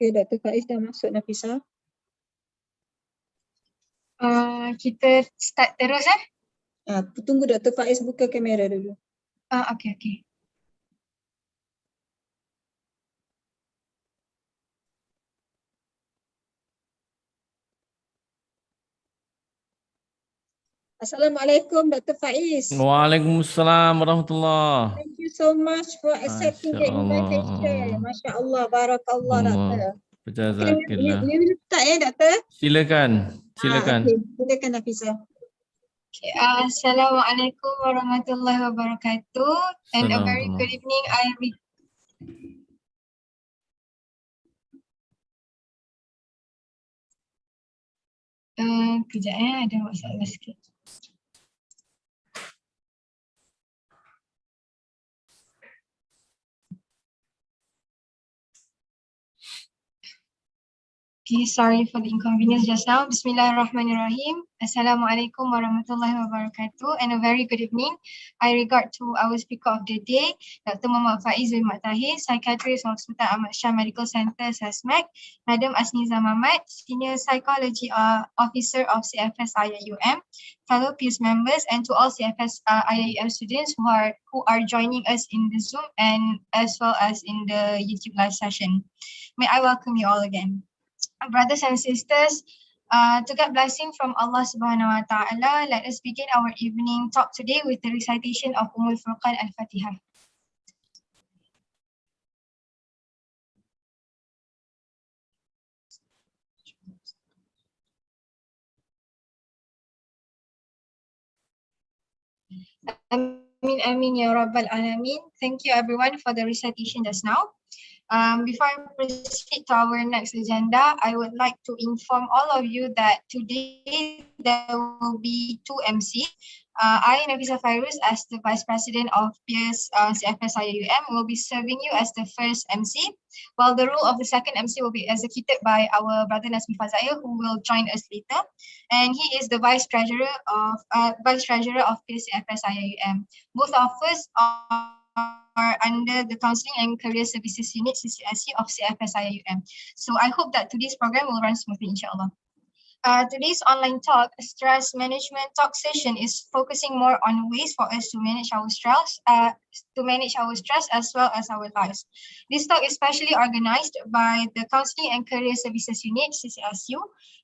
Okay, Dr. Faiz dah masuk, Nafisa. Kita start terus Tunggu Dr. Faiz buka kamera dulu. Okay. Assalamualaikum Dr. Faiz. Waalaikumsalam warahmatullahi. Thank you so much for accepting the invitation. Masya Allah, barakallah Doktor. Jazakillah. Boleh start Doktor? Silakan. Okay. Silakan Nafisa. Okay. Assalamualaikum warahmatullahi wabarakatuh. And a very good evening. Kejap ada masalah sikit. Okay, sorry for the inconvenience just now. Bismillahirrahmanirrahim. Assalamualaikum warahmatullahi wabarakatuh and a very good evening. I regard to our speaker of the day, Dr. Muhammad Faiz bin Mat Tahir, Psychiatrist of Sultan Ahmad Shah Medical Center, SASMAC, Madam Asniza Mamat, Senior Psychology Officer of CFS IIUM, fellow peers members, and to all CFS IIUM students who are joining us in the Zoom and as well as in the YouTube live session. May I welcome you all again. Brothers and sisters, to get blessing from Allah Subhanahu Wa Taala, let us begin our evening talk today with the recitation of Ummul Furqan Al-Fatihah. Amin ya Rabbal Alamin. Thank you everyone for the recitation just now. Before I proceed to our next agenda, I would like to inform all of you that today there will be two MC. I, Nafisa Fairuz, as the Vice President of Peers CFS IIUM, will be serving you as the first MC, while the role of the second MC will be executed by our brother Nasmi Fazail, who will join us later. And he is the Vice Treasurer of Peers CFS IIUM. Both of us are under the Counseling and Career Services Unit CCSU of CFS IIUM. So I hope that today's program will run smoothly, inshallah. Today's online talk, stress management talk session, is focusing more on ways for us to manage our stress, as well as our lives. This talk is specially organized by the Counseling and Career Services Unit CCSU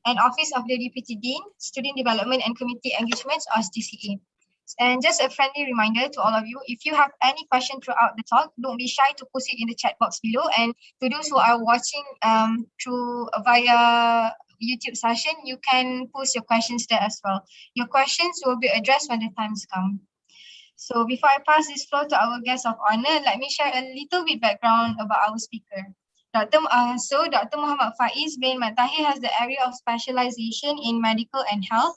and Office of the Deputy Dean, Student Development and Community Engagements, or SDCE. And just a friendly reminder to all of you, if you have any question throughout the talk, don't be shy to post it in the chat box below. And to those who are watching via YouTube session, you can post your questions there as well. Your questions will be addressed when the times come. So before I pass this floor to our guest of honor, let me share a little bit background about our speaker. Dr. Muhammad Faiz bin Mat Tahir has the area of specialization in medical and health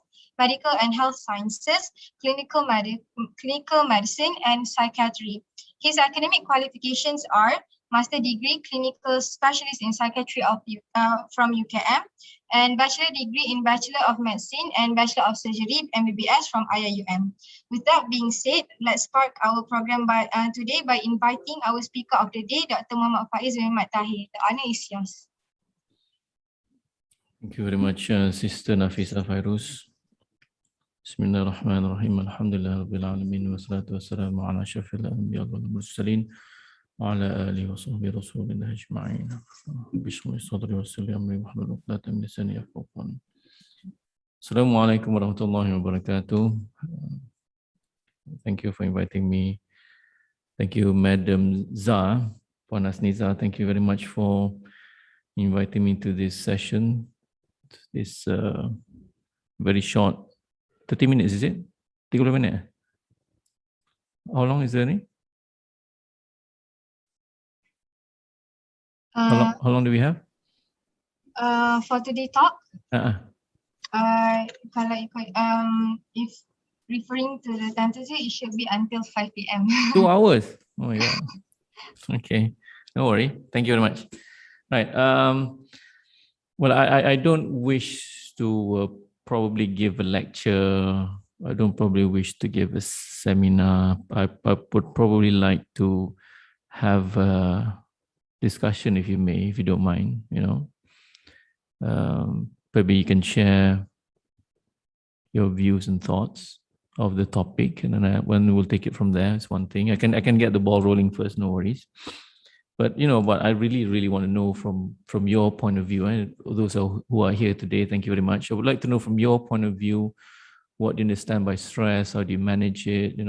sciences, clinical medicine, and psychiatry. His academic qualifications are Master Degree Clinical Specialist in Psychiatry from UKM, and Bachelor Degree in Bachelor of Medicine and Bachelor of Surgery MBBS from IIUM. With that being said, let's start our program today by inviting our speaker of the day, Dr. Muhammad Faiz bin Mat Tahir. The honor is yours. Thank you very much, Sister Nafisa Fairuz. Bismillahirrahmanirrahim. Alhamdulillah Rabbil Alamin. Wassalatu wassalamu ala syafil anbiya wal mursalin wa ala alihi wa sahbihi rasulillah ajma'in. Bismillah sadri wa salli amri wa hlul 'uqdatam min lisani yafqahu qawli. Assalamualaikum warahmatullahi wabarakatuh. Thank you for inviting me. Thank you, Madam Zah, Puan Asniza. Thank you very much for inviting me to this session. This very short 30 minutes, is it? 30 minutes? How long is the how long do we have? For today talk, if referring to the tentative, it should be until 5 p.m. 2 hours? Oh my God. Okay, no worry. Thank you very much. Right. Well, I don't wish to probably give a lecture. I don't probably wish to give a seminar. I would probably like to have discussion, if you may, if you don't mind, maybe you can share your views and thoughts of the topic, and then when we'll take it from there. It's one thing. I can get the ball rolling first, no worries. But but I really want to know from your point of view, and those who are here today, thank you very much. I would like to know from your point of view, what do you understand by stress? How do you manage it?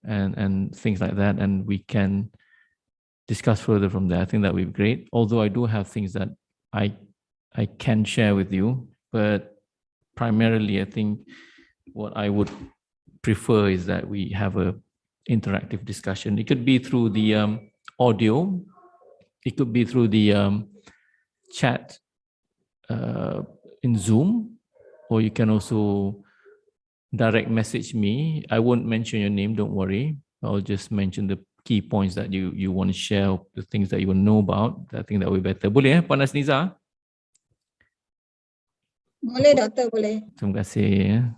And things like that, and we can discuss further from there. I think that would be great. Although I do have things that I can share with you, but primarily I think what I would prefer is that we have a interactive discussion. It could be through the audio, it could be through the chat in Zoom, or you can also direct message me. I won't mention your name, don't worry. I'll just mention the key points that you want to share, the things that you want to know about. I think that will be better. Boleh Puan Hasnizah? Boleh, Doktor, boleh. Terima kasih.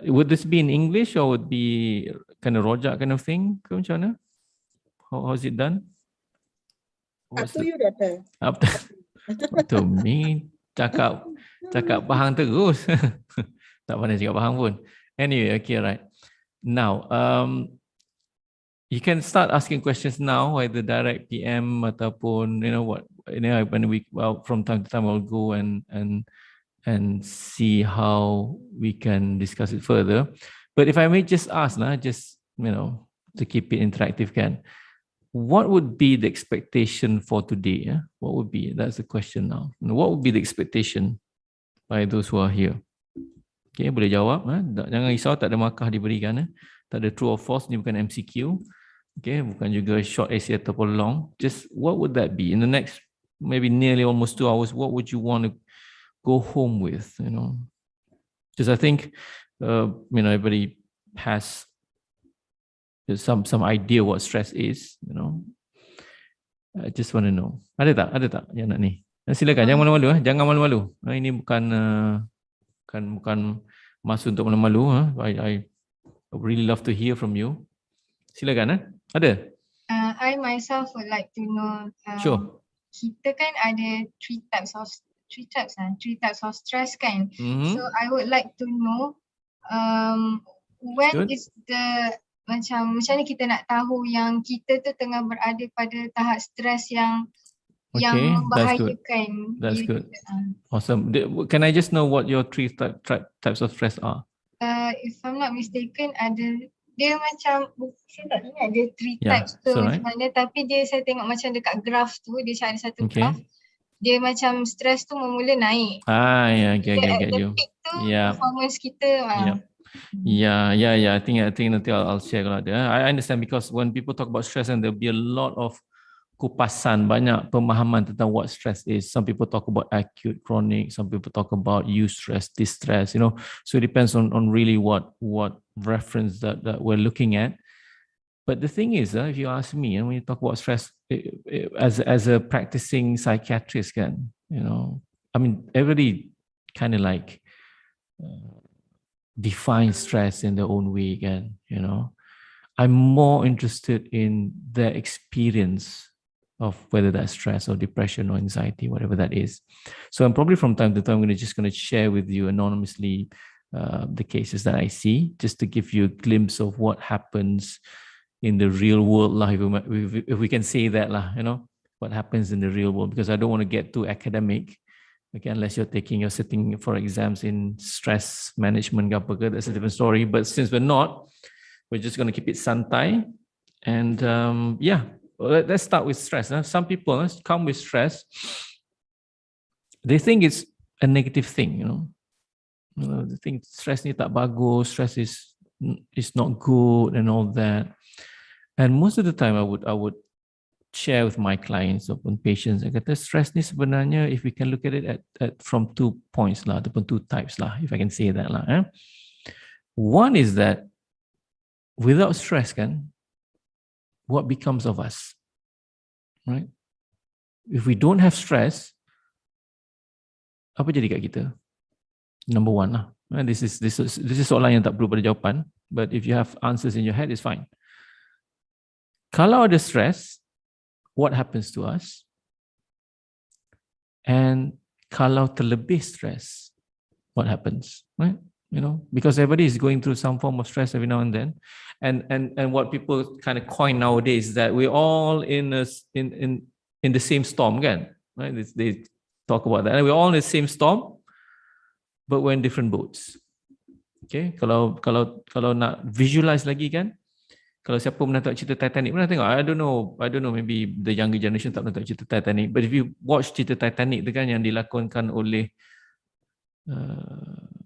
Would this be in English or would be kind of rojak kind of thing? Ke macam mana? How is it done? Up to you, Doktor. Up to me. Cakap Pahang terus. Tak pandai cakap Pahang pun. Anyway, okay, right. Now, you can start asking questions now, either direct PM ataupun when we from time to time I'll go and see how we can discuss it further. But if I may just ask, just to keep it interactive, what would be the expectation for today? What would be? That's the question now. What would be the expectation by those who are here? Okay, boleh jawab. Jangan risau, tak ada markah diberikan. Tak ada true or false, ni bukan MCQ. Okay, bukan juga short essay ataupun long. Just what would that be? In the next maybe nearly almost 2 hours, what would you want to go home with? Because I think everybody has some idea what stress is. I just want to know. Ada tak yang nak ni? Silakan, jangan malu-malu. Jangan malu-malu. Ini bukan masa untuk malu-malu. I really love to hear from you. Silakan. Ada? I myself would like to know. Sure. Kita kan ada three types of stress kan. So I would like to know when is the macam mana kita nak tahu yang kita tu tengah berada pada tahap stres yang membahayakan. That's good. Awesome. Can I just know what your three types of stress are? If I'm not mistaken, dia macam, saya tak ingat dia three types tu macam mana, tapi saya tengok macam dekat graph tu, dia ada satu graph, dia macam stres tu mula naik. Yeah, okay, get you. Peak tu, performance kita. Yeah. I think nanti I'll share kalau ada. I understand, because when people talk about stress, and there'll be a lot of kupasan, banyak pemahaman tentang what stress is. Some people talk about acute, chronic. Some people talk about eustress, distress. So it depends on really what reference that we're looking at. But the thing is, if you ask me, when you talk about stress, as a practicing psychiatrist, I mean, everybody kind of like define stress in their own way again. I'm more interested in their experience of whether that's stress or depression or anxiety, whatever that is. So I'm probably from time to time going to share with you anonymously the cases that I see, just to give you a glimpse of what happens in the real world life, if we can say that, what happens in the real world, because I don't want to get too academic. Okay, unless you're sitting for exams in stress management, that's a different story. But since we're not, we're just going to keep it santai. And let's start with stress. Some people come with stress. They think it's a negative thing, They think stress ni tak bagus, stress is not good and all that. And most of the time I would share with my clients or patients, I kata stress ni sebenarnya, if we can look at it at from 2 points lah, ataupun 2 types lah, if I can say that lah. One is that without stress, what becomes of us, right? If we don't have stress, apa jadi kat kita? Number one lah. This is soalan yang tak perlu pada jawapan, but if you have answers in your head, it's fine. Kalau ada stress, what happens to us? And kalau terlebih stress, what happens, right? You know, because everybody is going through some form of stress every now and then, and what people kind of coin nowadays is that we're all in the same storm again, right? They talk about that. We're all in the same storm, but we're in different boats. Okay, kalau nak visualize lagi kan, kalau siapa pernah tengok cerita Titanic, pernah tengok? I don't know, maybe the younger generation tak pernah tengok cerita Titanic, but if you watch cerita Titanic tu kan yang dilakonkan oleh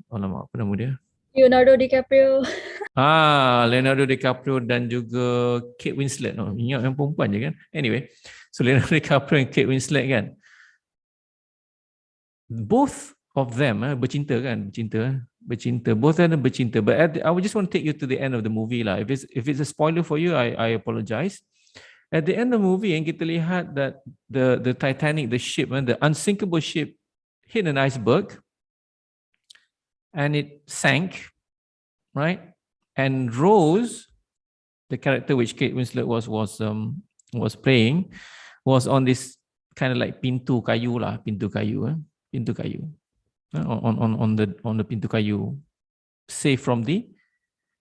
alamak, apa nama dia? Leonardo DiCaprio. Leonardo DiCaprio dan juga Kate Winslet. Ingat yang perempuan je kan? Anyway, so Leonardo DiCaprio and Kate Winslet kan, both of them bercinta kan? Bercinta. Both of them bercinta. But I would just want to take you to the end of the movie lah. If it's a spoiler for you, I apologize. At the end of the movie, yang kita lihat that the Titanic, the ship, the unsinkable ship, hit an iceberg, and it sank, right? And Rose, the character which Kate Winslet was playing, was on this kind of like pintu kayu. On the pintu kayu, safe from the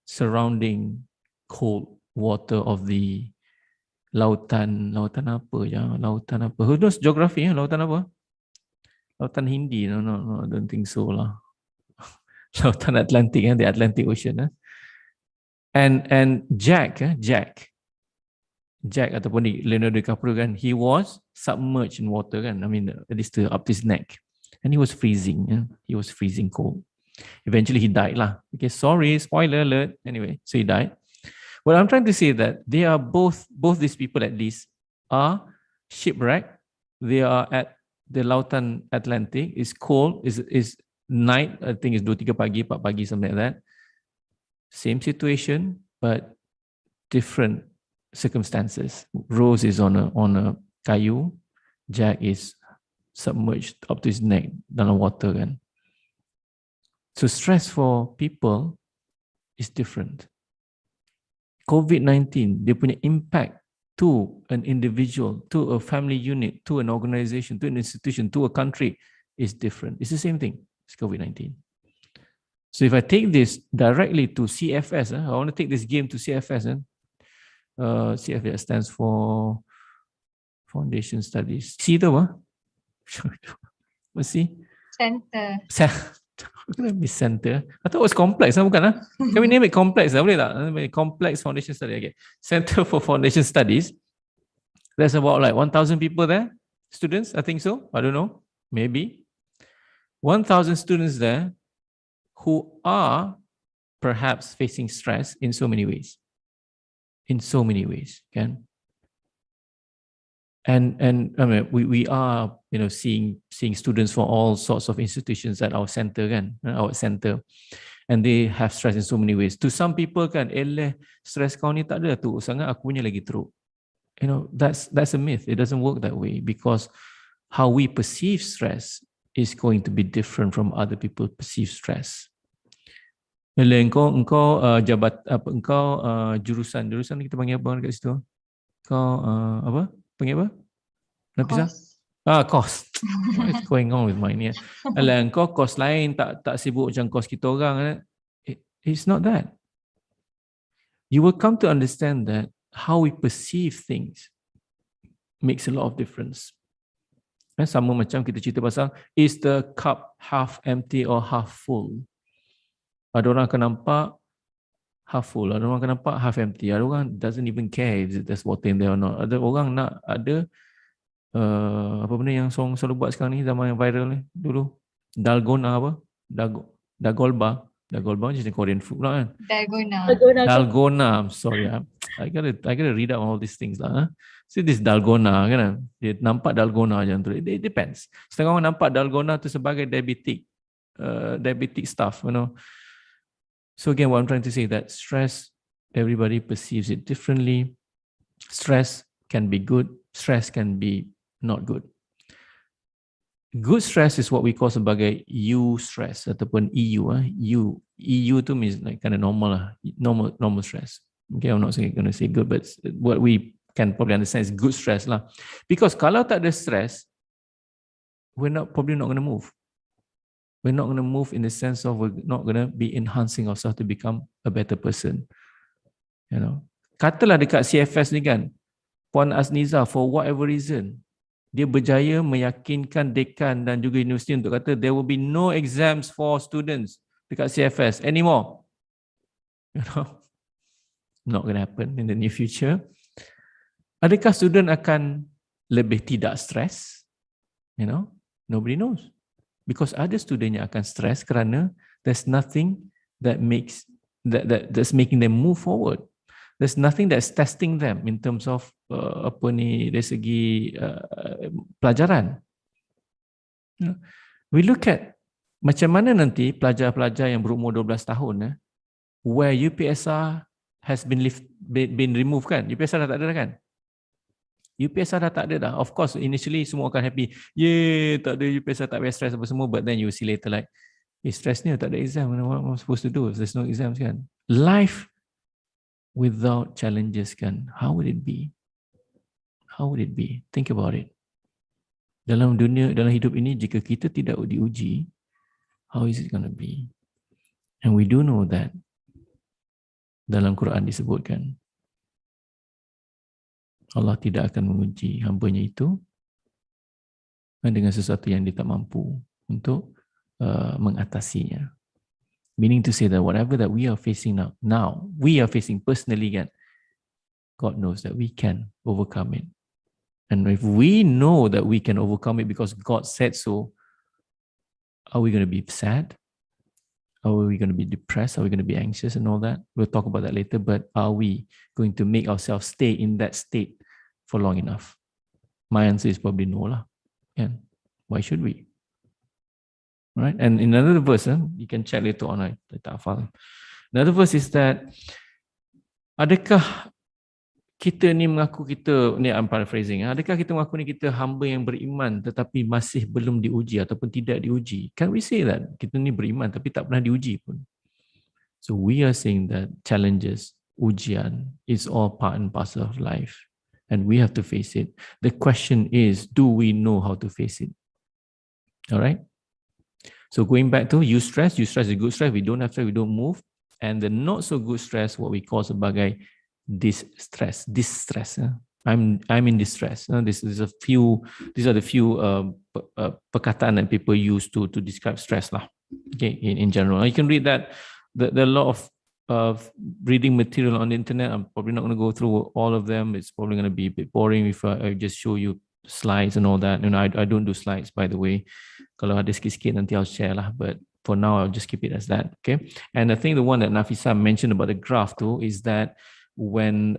surrounding cold water of the lautan apa ya? Lautan apa? Who knows geography? Lautan apa? Lautan Hindi? No, I don't think so lah. Lautan Atlantic, the Atlantic Ocean. And Jack ataupun Leonardo DiCaprio kan, he was submerged in water kan. I mean, at least up to his neck. And he was freezing. He was freezing cold. Eventually he died lah. Okay, sorry, spoiler alert. Anyway, so he died. What I'm trying to say that they are both these people at least are shipwrecked. They are at the Lautan Atlantic. It's cold. It's night. I think it's 2-3 pagi, 4 pagi, something like that. Same situation, but different circumstances. Rose is on a kayu. Jack is submerged up to his neck dalam water kan. So stress for people is different. COVID-19, dia punya impact to an individual, to a family unit, to an organization, to an institution, to a country is different. It's the same thing. It's COVID-19. So if I take this directly to CFS, I want to take this game to CFS. CFS stands for Foundation Studies. See the what? What's he? Center. Center. I thought it was complex. Bukan? Can we name it complex? Boleh tak? Complex Foundation Studies. Okay. Center for Foundation Studies. There's about like 1,000 people there. Students, I think so. I don't know. Maybe. 1,000 students there who are perhaps facing stress in so many ways. Kan? And I mean, we are, seeing students from all sorts of institutions at our center, kan? Our center, and they have stress in so many ways. To some people, kan, stress kau ni tak ada tu, sangat aku punya lagi teruk. That's a myth. It doesn't work that way, because how we perceive stress is going to be different from other people perceive stress. Engkau jabat apa? Engkau jurusan kita panggil apa dekat situ? Kau apa? Panggil apa? Nafisa? Course. What is going on with mine? Alah, engkau course lain tak sibuk macam course kita orang. It's not that. You will come to understand that how we perceive things makes a lot of difference. Sama macam kita cerita pasal, is the cup half empty or half full? Ada orang akan nampak half full, ada orang akan nampak half empty. Ada orang doesn't even care if there's water in there or not. Ada orang nak ada apa benda yang selalu buat sekarang ni, zaman yang viral ni dulu, dalgona apa? Dagolba just Korean food lah kan? Dalgona. I'm sorry. I gotta read up all these things lah. See this dalgona kan? Dia nampak dalgona je tu. It depends. Setengah orang nampak dalgona tu sebagai diabetic stuff, So again, what I'm trying to say that stress, everybody perceives it differently. Stress can be good. Stress can be not good. Good stress is what we call sebagai eustress ataupun EU. EU tu means like kind of normal stress. Okay, I'm not going to say good, but what we can probably understand it's good stress lah. Because kalau tak ada stress, we're probably not going to move. We're not going to move in the sense of we're not going to be enhancing ourselves to become a better person. You know, katalah dekat CFS ni kan, Puan Azniza for whatever reason, dia berjaya meyakinkan dekan dan juga universiti untuk kata there will be no exams for students dekat CFS anymore. You know, not going to happen in the near future. Adakah student akan lebih tidak stres? You know, nobody knows. Because ada student yang akan stres kerana there's nothing that makes that's making them move forward. There's nothing that's testing them in terms of dari segi pelajaran. You know, we look at macam mana nanti pelajar-pelajar yang berumur 12 tahun where UPSR has been removed kan? UPSR dah tak ada kan? UPSR dah tak ada dah. Of course, initially semua akan happy. Yay, tak ada UPSR, tak payah stress apa semua. But then you see later like, stress ni tak ada exam. What am I supposed to do? There's no exams kan? Life without challenges kan? How would it be? How would it be? Think about it. Dalam hidup ini, jika kita tidak diuji, how is it going to be? And we do know that dalam Quran disebutkan, Allah tidak akan menguji hamba-Nya itu dengan sesuatu yang dia tak mampu untuk mengatasinya. Meaning to say that whatever that we are facing now we are facing personally kan, God knows that we can overcome it. And if we know that we can overcome it because God said so, are we going to be sad? Are we going to be depressed? Are we going to be anxious and all that? We'll talk about that later, but are we going to make ourselves stay in that state for long enough? My answer is probably no lah. And why should we? All right. And in another verse, you can check later on. Another verse is that, adakah kita ni mengaku kita, ni I'm paraphrasing, adakah kita mengaku ni kita hamba yang beriman tetapi masih belum diuji ataupun tidak diuji? Can we say that kita ni beriman tapi tak pernah diuji pun? So we are saying that challenges, ujian, is all part and parcel of life. And we have to face it. The question is, do we know how to face it? All right. So going back to eustress is good stress. We don't have stress, we don't move. And the not so good stress, what we call sebagai distress. I'm in distress. These are the few perkataan that people use to describe stress lah. Okay, in general. You can read that. There are a lot of reading material on the internet. I'm probably not going to go through all of them. It's probably going to be a bit boring if I just show you slides and all that. I don't do slides, by the way. Kalau ada sikit-sikit nanti I'll share lah. But for now, I'll just keep it as that. Okay. And I think the one that Nafisa mentioned about the graph too is that when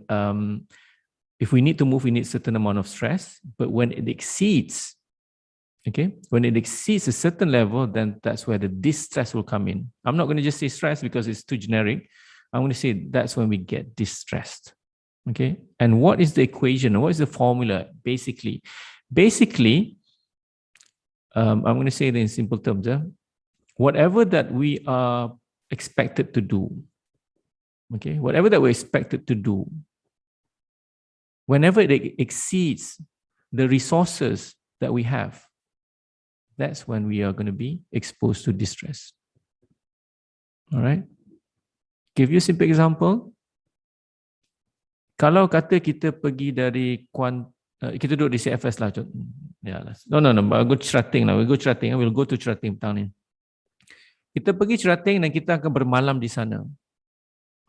if we need to move, we need a certain amount of stress. But when it exceeds, when it exceeds a certain level, then that's where the distress will come in. I'm not going to just say stress because it's too generic. I'm going to say that's when we get distressed. Okay. And what is the equation? What is the formula? Basically, I'm going to say it in simple terms. Whatever that we are expected to do, whatever that we're expected to do, whenever it exceeds the resources that we have, that's when we are going to be exposed to distress. All right. Give you a simple example. Kalau kata kita pergi dari kita duduk di CFS lah. No. I'll go to Cherating lah. We'll go to Cherating petang ni. Kita pergi Cherating dan kita akan bermalam di sana.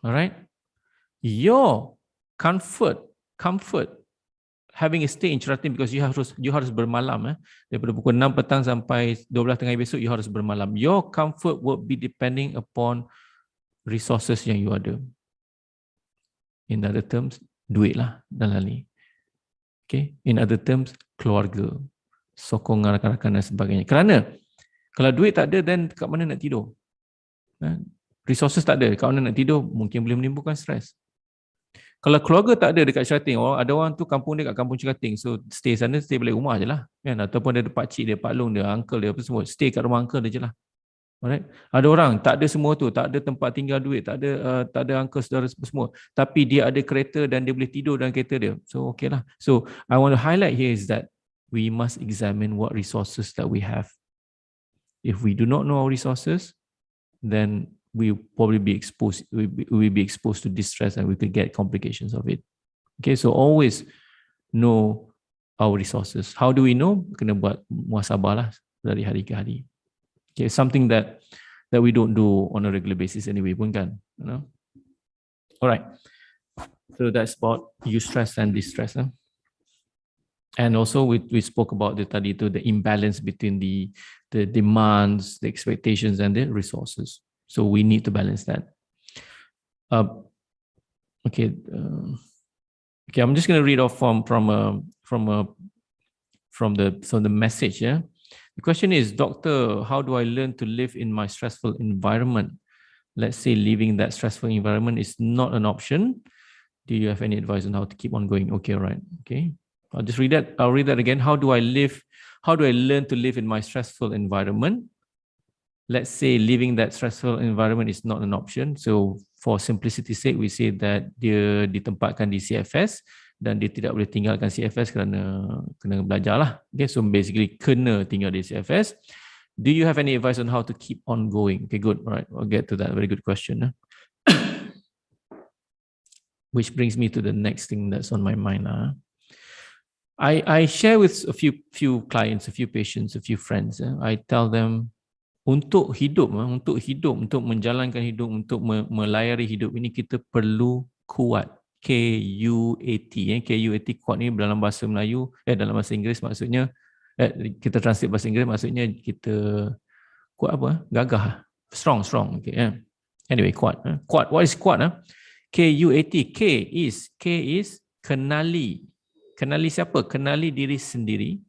Alright? Your comfort having a stay in Cherating because you harus bermalam daripada pukul 6 petang sampai 12 tengah besok you harus bermalam. Your comfort will be depending upon resources yang you ada. In other terms, duit lah dalam ni. Okay. In other terms, keluarga, sokongan rakan-rakan dan sebagainya. Kerana kalau duit tak ada, then kat mana nak tidur? Resources tak ada, kat mana nak tidur? Mungkin boleh menimbulkan stres. Kalau keluarga tak ada dekat Cherating, ada orang tu kampung dia kat kampung Cherating, so stay sana, stay balik rumah je lah. Kan? Ataupun ada pakcik dia, pak long dia, uncle dia, apa semua, stay kat rumah uncle dia je lah. Alright. Ada orang tak ada semua tu, tak ada tempat tinggal, duit, tak ada angka saudara semua, tapi dia ada kereta dan dia boleh tidur dalam kereta dia. So okay lah. So I want to highlight here is that we must examine what resources that we have. If we do not know our resources, then we will probably be exposed. We will be exposed to distress, and we could get complications of it. Okay, so always know our resources. How do we know? Kena buat muhasabah lah dari hari ke hari. Okay, something that we don't do on a regular basis anyway, pun kan, you know. All right. So that's about eustress and distress. Huh? And also we spoke about the imbalance between the demands, the expectations, and the resources. So we need to balance that. Okay. Okay, I'm just going to read off from the message. Yeah. The question is, Doctor, how do I learn to live in my stressful environment? Let's say leaving that stressful environment is not an option. Do you have any advice on how to keep on going? Okay, all right. Okay. I'll just read that. I'll read that again. How do I learn to live in my stressful environment? Let's say leaving that stressful environment is not an option. So for simplicity's sake, we say that dia ditempatkan di CFS dan dia tidak boleh tinggalkan CFS kerana kena belajar lah. Okay, so basically kena tinggal di CFS. Do you have any advice on how to keep on going? Okay, good. All right, I'll get to that. Very good question. Which brings me to the next thing that's on my mind. I share with a few clients, a few patients, a few friends. I tell them, untuk hidup, untuk menjalankan hidup, untuk melayari hidup ini, kita perlu kuat. KUAT. KUAT, kuat ni dalam bahasa Melayu, dalam bahasa Inggeris maksudnya, kita translate bahasa Inggeris maksudnya kita kuat apa? Gagah. Strong. Okay, yeah. Anyway, kuat. Kuat. What is kuat? KUAT. K is kenali. Kenali siapa? Kenali diri sendiri,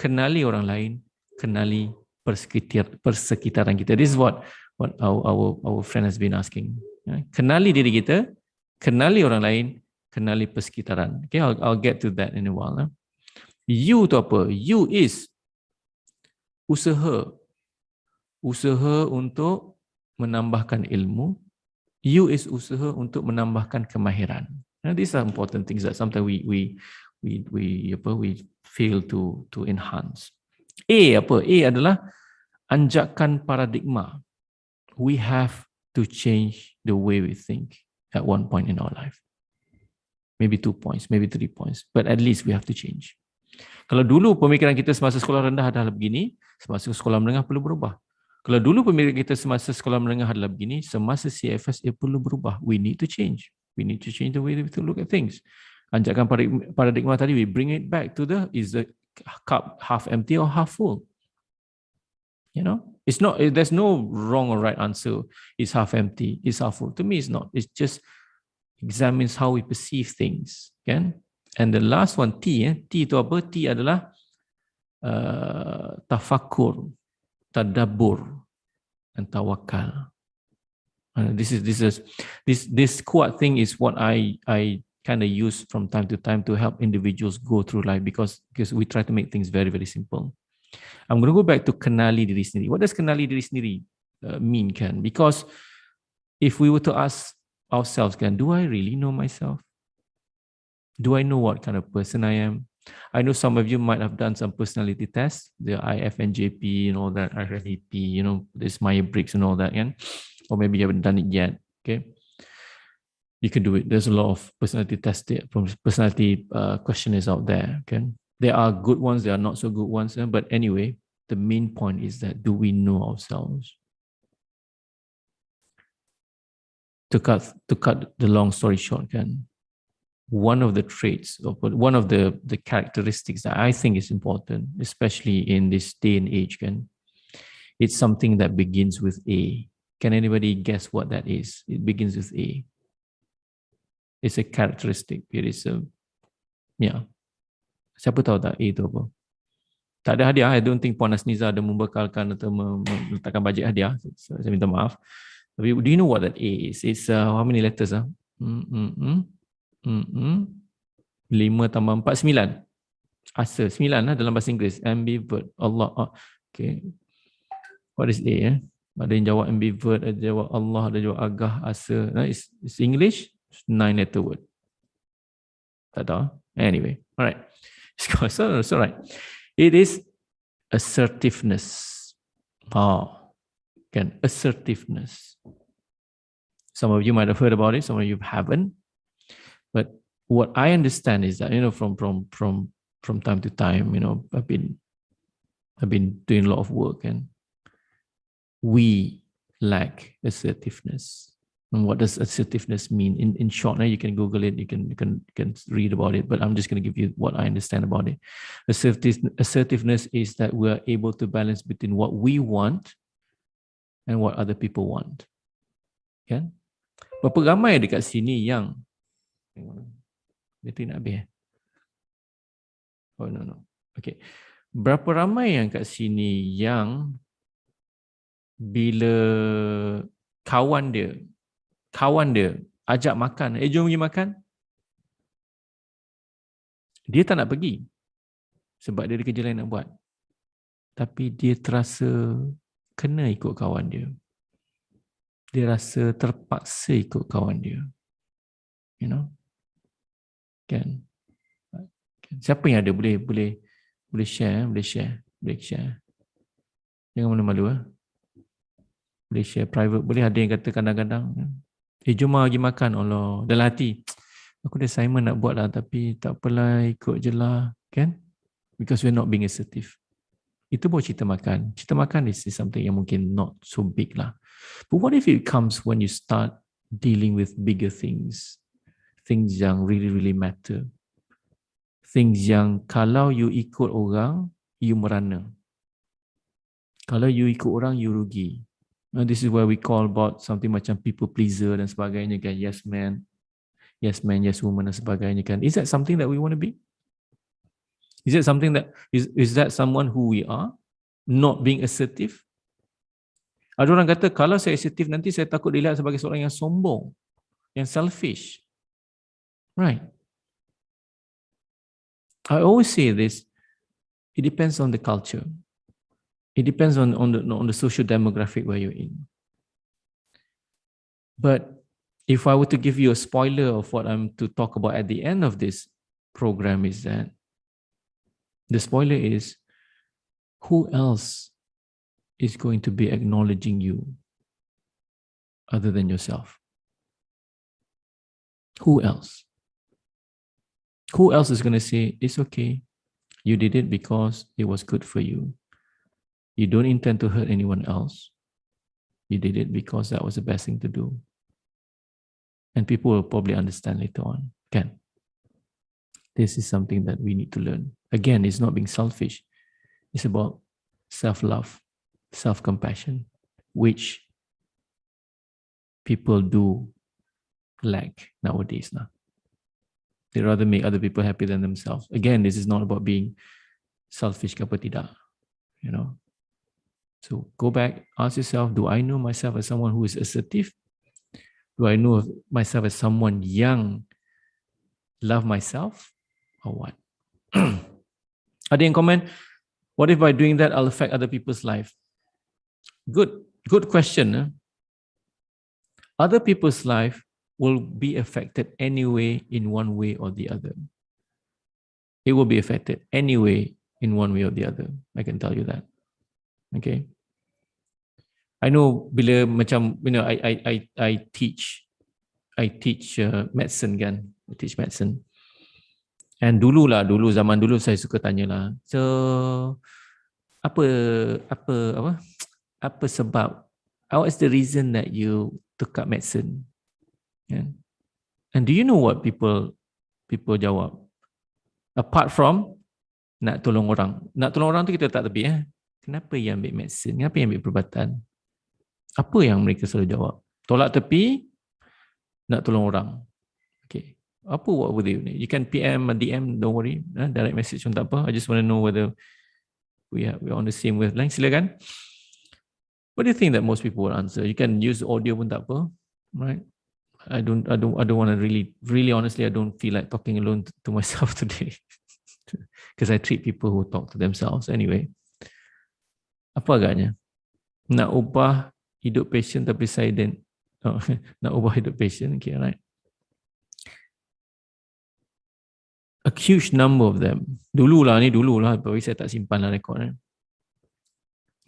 kenali orang lain, kenali persekitaran kita. This is what our friend has been asking. Kenali diri kita, kenali orang lain, kenali persekitaran. Okay, I'll get to that in a while. U tu apa? U is usaha. Usaha untuk menambahkan ilmu. U is usaha untuk menambahkan kemahiran. Now, these are important things that sometimes we fail to enhance. A apa? A adalah anjakan paradigma. We have to change the way we think at one point in our life. Maybe 2 points, maybe 3 points, but at least we have to change. Kalau dulu pemikiran kita semasa sekolah rendah adalah begini, semasa sekolah menengah perlu berubah. Kalau dulu pemikiran kita semasa sekolah menengah adalah begini, semasa CFS ia perlu berubah. We need to change. We need to change the way we look at things. Anjakan paradigma tadi, we bring it back to is the cup half empty or half full? You know, it's not. There's no wrong or right answer. It's half empty. It's half full. To me, it's not. It just examines how we perceive things. Okay? And the last one, T. T itu apa? T adalah tafakur, tadabbur, and tawakal. This kuat thing is what I kind of use from time to time to help individuals go through life because we try to make things very, very simple. I'm going to go back to kenali diri sendiri. What does kenali diri sendiri mean, Ken? Because if we were to ask ourselves, Ken, do I really know myself? Do I know what kind of person I am? I know some of you might have done some personality tests, the IFNJP and all that, IFNJP, you know, this Myers-Briggs and all that, Ken. Or maybe you haven't done it yet, okay? You can do it. There's a lot of personality questionnaires out there, okay? There are good ones, there are not so good ones, but anyway, the main point is that do we know ourselves? To cut the long story short, Ken, one of the traits, or one of the characteristics that I think is important, especially in this day and age, Ken, it's something that begins with A. Can anybody guess what that is? It begins with A. It's a characteristic. It is a, yeah. Siapa tahu tak A itu apa? Tak ada hadiah. I don't think Puan Asniza ada membekalkan atau meletakkan bajet hadiah. Saya minta maaf. Tapi do you know what that A is? It's how many letters? 5 tambah 4, 9. Asa, 9 lah dalam bahasa Inggeris. Ambivert. Allah. Okay. What is A? Ada yang jawab ambivert, ada jawab Allah, ada jawab agah, asa. It's English, 9-letter word. Tak tahu. Anyway, all right. It's all right. It is assertiveness. Assertiveness. Some of you might have heard about it, some of you haven't. But what I understand is that, from time to time, I've been doing a lot of work, and we lack assertiveness. And what does assertiveness mean? In short, now you can Google it, you can read about it, but I'm just going to give you what I understand about it. Assertiveness is that we are able to balance between what we want and what other people want. Kan? Berapa ramai dekat sini yang bateri nak habis? Oh no. Okay. Berapa ramai yang kat sini yang bila kawan dia ajak makan, jom pergi makan, dia tak nak pergi sebab dia ada kerja lain nak buat, tapi dia terasa kena ikut kawan dia, rasa terpaksa ikut kawan dia, kan? Siapa yang ada boleh share, jangan malu-malu. Boleh share private, boleh. Ada yang kata kadang-kadang, jom pergi makan. Allah, dalam hati, aku ada assignment nak buat lah, tapi tak apalah, ikut je lah, kan? Because we're not being assertive. Itu baru cerita makan. Cerita makan is something yang mungkin not so big lah. But what if it comes when you start dealing with bigger things yang really, really matter. Things yang kalau you ikut orang, you merana. Kalau you ikut orang, you rugi. This is where we call about something macam people pleaser dan sebagainya kan. Yes man, yes woman dan sebagainya kan. Is that something that we want to be? Is that something that, is that someone who we are? Not being assertive? Ada orang kata, kalau saya assertive nanti saya takut dilihat sebagai seorang yang sombong, yang selfish. Right. I always say this, it depends on the culture. It depends on the social demographic where you're in. But if I were to give you a spoiler of what I'm to talk about at the end of this program, is that the spoiler is, who else is going to be acknowledging you other than yourself? Who else? Who else is going to say, it's okay, you did it because it was good for you. You don't intend to hurt anyone else. You did it because that was the best thing to do. And people will probably understand later on. Can. This is something that we need to learn. Again, it's not being selfish. It's about self-love, self-compassion, which people do lack nowadays now. They rather make other people happy than themselves. Again, this is not about being selfish ke apa tidak, So go back, ask yourself, do I know myself as someone who is assertive? Do I know myself as someone yang love myself, or what? Ada yang comment, what if by doing that I'll affect other people's life? Good question. Other people's life will be affected anyway in one way or the other. It will be affected anyway in one way or the other. I can tell you that. Okay. I know bila macam, I teach medicine kan. I teach medicine. And dulu zaman dulu saya suka tanyalah. So apa sebab? What is the reason that you took up medicine? Yeah. And do you know what people jawab? Apart from nak tolong orang. Nak tolong orang tu kita tak tepi. Kenapa yang ambil medicine? Kenapa yang ambil perubatan? Apa yang mereka selalu jawab? Tolak tepi, nak tolong orang. Okay. What would they do? You can PM, DM, don't worry. Direct message pun tak apa. I just want to know whether we're on the same wavelength. Silakan. What do you think that most people will answer? You can use audio pun tak apa, right? I don't want to really honestly, I don't feel like talking alone to myself today. Because I treat people who talk to themselves anyway. Apa agaknya? Nak ubah hidup patient tapi saya nak ubah hidup patient. Okay, right. A huge number of them. Dululah, tapi saya tak simpan lah rekod.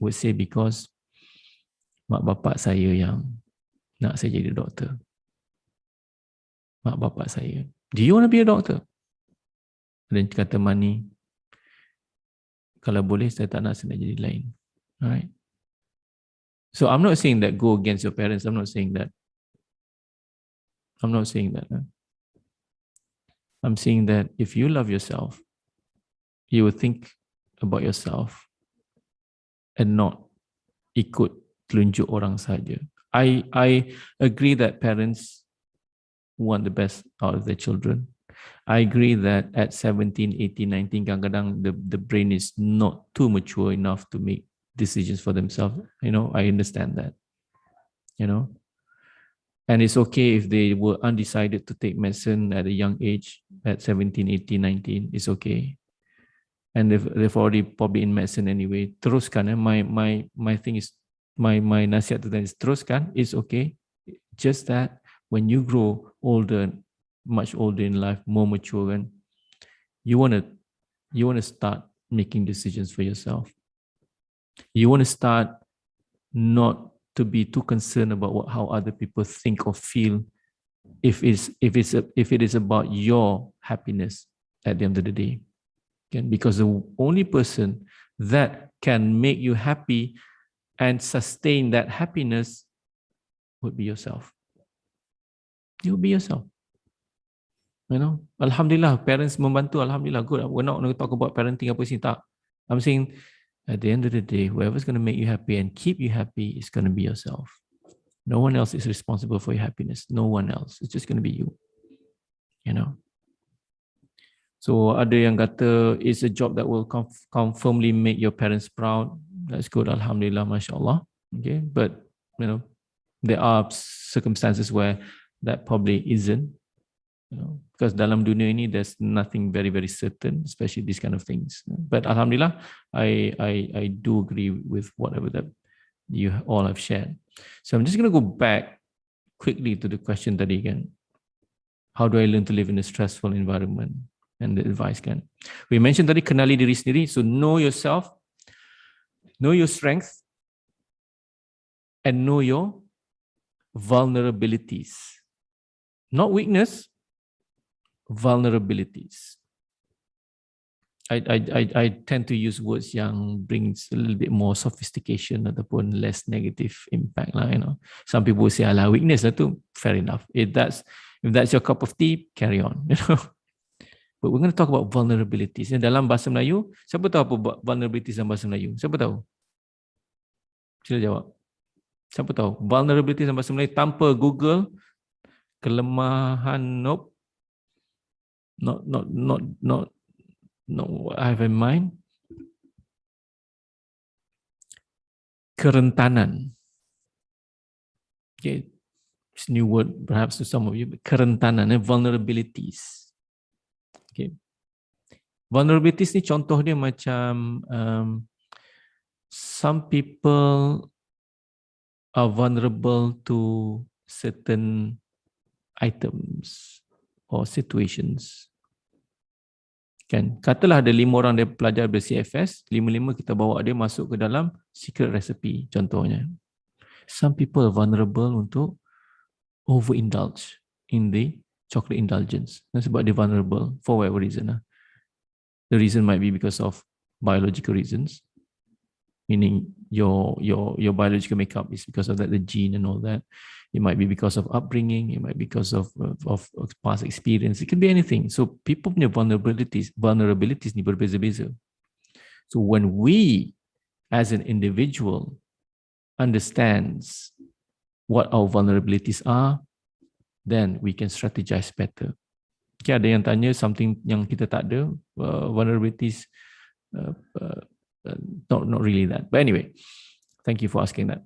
Would say because mak bapak saya yang nak saya jadi doktor. Mak bapak saya. Do you want to be a doctor? Dan kata Mani, kalau boleh saya tak nak, saya nak jadi lain. Alright. So I'm not saying that go against your parents. I'm not saying that. I'm saying that if you love yourself, you will think about yourself and not ikut telunjuk orang saja. I agree that parents want the best out of their children. I agree that at 17, 18, 19, kadang-kadang the brain is not too mature enough to make decisions for themselves. I understand that. And it's okay if they were undecided to take medicine at a young age, at 17, 18, 19, it's okay. And they've already probably in medicine anyway. Teruskan. My thing is, my nasihat to them is teruskan, it's okay. Just that when you grow older, much older in life, more mature, and you want to start making decisions for yourself. You want to start not to be too concerned about how other people think or feel, if it is about your happiness at the end of the day. Because the only person that can make you happy and sustain that happiness would be yourself. You will be yourself. Alhamdulillah, parents membantu. Alhamdulillah, good. We're not going to talk about parenting apa sih, tak. I'm saying at the end of the day, whoever's going to make you happy and keep you happy is going to be yourself. No one else is responsible for your happiness. No one else. It's just going to be you. So ada yang kata it's a job that will firmly make your parents proud. That's good. Alhamdulillah, mashallah. Okay, but there are circumstances where that probably isn't. Because dalam dunia ini there's nothing very, very certain, especially these kind of things. But alhamdulillah, I do agree with whatever that you all have shared. So I'm just going to go back quickly to the question tadi again. How do I learn to live in a stressful environment? And the advice kan. We mentioned tadi kenali diri sendiri. So know yourself, know your strength, and know your vulnerabilities. Not weakness, vulnerabilities. I tend to use words yang brings a little bit more sophistication ataupun less negative impact lah. Some people say alah weakness lah tu, fair enough. If that's your cup of tea, carry on. But we're going to talk about vulnerabilities. Dalam bahasa Melayu, siapa tahu apa vulnerabilities dalam bahasa Melayu? Siapa tahu? Sila jawab. Siapa tahu? Vulnerabilities dalam bahasa Melayu tanpa Google, kelemahan, nope. Not what I have in mind. Kerentanan. Okay, it's a new word perhaps to some of you. But kerentanan, vulnerabilities. Okay, vulnerabilities ni contoh dia macam some people are vulnerable to certain items or situations. Kan, katalah ada 5 orang dia pelajar ber-CFS, 5 kita bawa dia masuk ke dalam secret recipe contohnya. Some people are vulnerable untuk overindulge in the chocolate indulgence. Sebab dia vulnerable for whatever reason. The reason might be because of biological reasons, meaning your biological makeup is because of that, the gene and all that. It might be because of upbringing. It might be because of past experience. It could be anything. So people punya vulnerabilities ni berbeza-beza. So when we, as an individual, understands what our vulnerabilities are, then we can strategize better. Okay, ada yang tanya something yang kita tak ada, vulnerabilities, not really that. But anyway, thank you for asking that.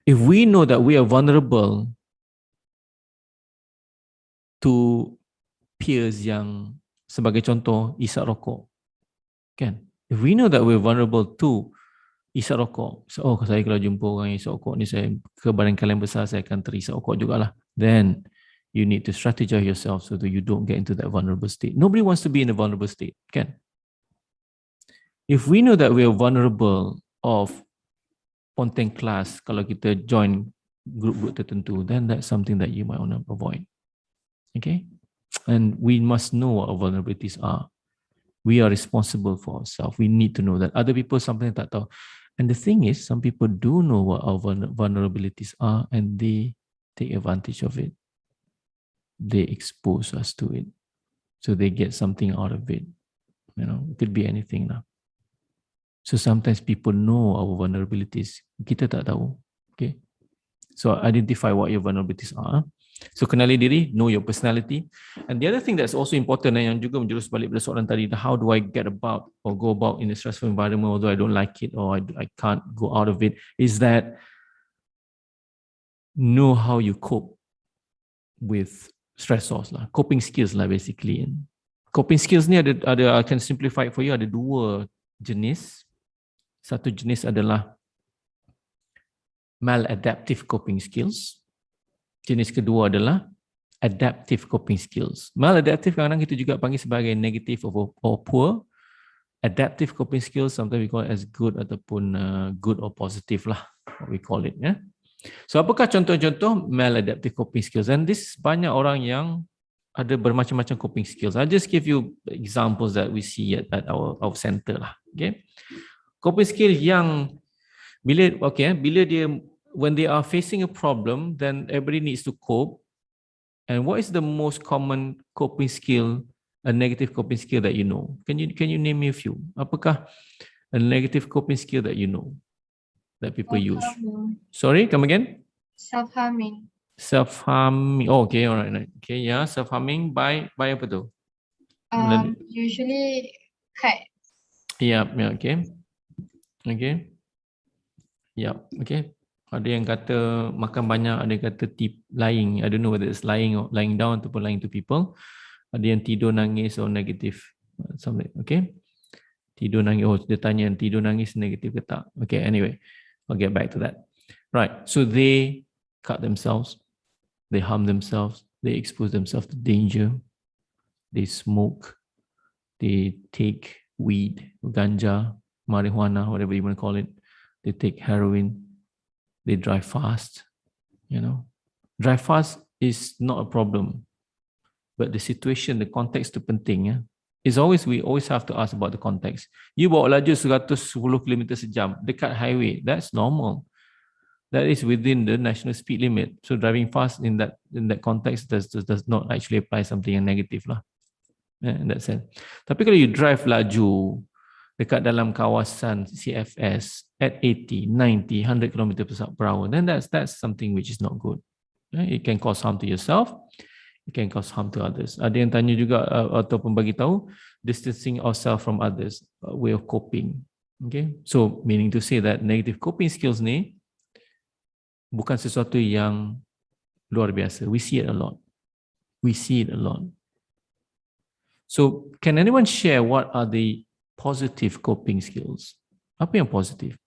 If we know that we are vulnerable to peers yang, sebagai contoh, isap rokok, kan? If we know that we're vulnerable to isap rokok. So, oh, saya kalau jumpa orang yang isap rokok ni, saya ke badan kalian besar, saya akan terisap rokok jugalah. Then you need to strategize yourself so that you don't get into that vulnerable state. Nobody wants to be in a vulnerable state, kan? If we know that we are vulnerable of ponteng class, kalau kita join group-group tertentu, then that's something that you might want to avoid. Okay? And we must know what our vulnerabilities are. We are responsible for ourselves. We need to know that. Other people something tak tahu. And the thing is, some people do know what our vulnerabilities are and they take advantage of it. They expose us to it. So they get something out of it. You know, it could be anything now. So sometimes people know our vulnerabilities. Kita tak tahu. Okay. So identify what your vulnerabilities are. So kenali diri, know your personality. And the other thing that's also important yang juga menjurus balik pada soalan tadi, how do I get about or go about in a stressful environment although I don't like it or I can't go out of it, is that know how you cope with stressors lah. Coping skills lah basically. Coping skills ni ada I can simplify it for you, ada dua jenis. Satu jenis adalah maladaptive coping skills. Jenis kedua adalah adaptive coping skills. Maladaptive kadang-kadang kita juga panggil sebagai negative or poor. Adaptive coping skills sometimes we call it as good ataupun good or positive lah, what we call it. Yeah? So apakah contoh-contoh maladaptive coping skills? And this banyak orang yang ada bermacam-macam coping skills. I'll just give you examples that we see at our center lah. Okay? Coping skill yang bila dia when they are facing a problem, then everybody needs to cope. And what is the most common coping skill, a negative coping skill that you know? Can you name me a few? Apakah a negative coping skill that you know that people use? Sorry, come again? Self-harming. Self-harming. Oh, okay, all right. Okay, yeah, self-harming by apa tu? Usually cut. Yeah, okay. Okay. Yeah, okay. Ada yang kata makan banyak, ada yang kata lying. I don't know whether it's lying or lying down ataupun lying to people. Ada yang tidur nangis or negative. Something, okay. Tidur nangis, oh dia tanya tidur nangis negatif ke tak. Okay, anyway. I'll get back to that. Right, so they cut themselves. They harm themselves. They expose themselves to danger. They smoke. They take weed, ganja, marijuana, whatever you want to call it. They take heroin. They drive fast, you know. Drive fast is not a problem. But the situation, the context tu penting. Ya. We always have to ask about the context. You bawa laju 110 km sejam dekat highway, that's normal. That is within the national speed limit. So driving fast in that context does not actually apply something yang negative lah. In that sense. Tapi kalau you drive laju dekat dalam kawasan CFS at 80, 90, 100 km per hour, then that's something which is not good. It can cause harm to yourself. It can cause harm to others. Ada yang tanya juga ataupun bagi tahu distancing ourselves from others, way of coping. Okay, so meaning to say that negative coping skills ni bukan sesuatu yang luar biasa. We see it a lot. So can anyone share what are the positive coping skills? Apa yang positif?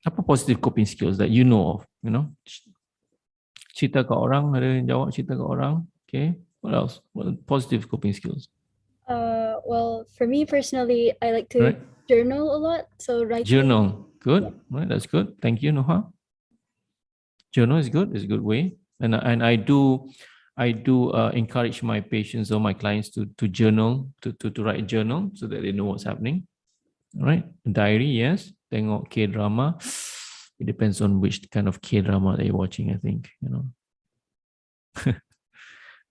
Apa positive coping skills that you know of? You know, cerita ke orang, ada yang jawab cerita ke orang. Okay, what else? What are positive coping skills? Well, for me personally, I like to journal a lot. So writing. Journal, good. Yeah. Right, that's good. Thank you, Noha. Journal is good. It's a good way, and I do encourage my patients or my clients to journal, to write a journal so that they know what's happening. All right, diary, yes. Tengok K-drama. It depends on which kind of K-drama that you're watching, I think, you know.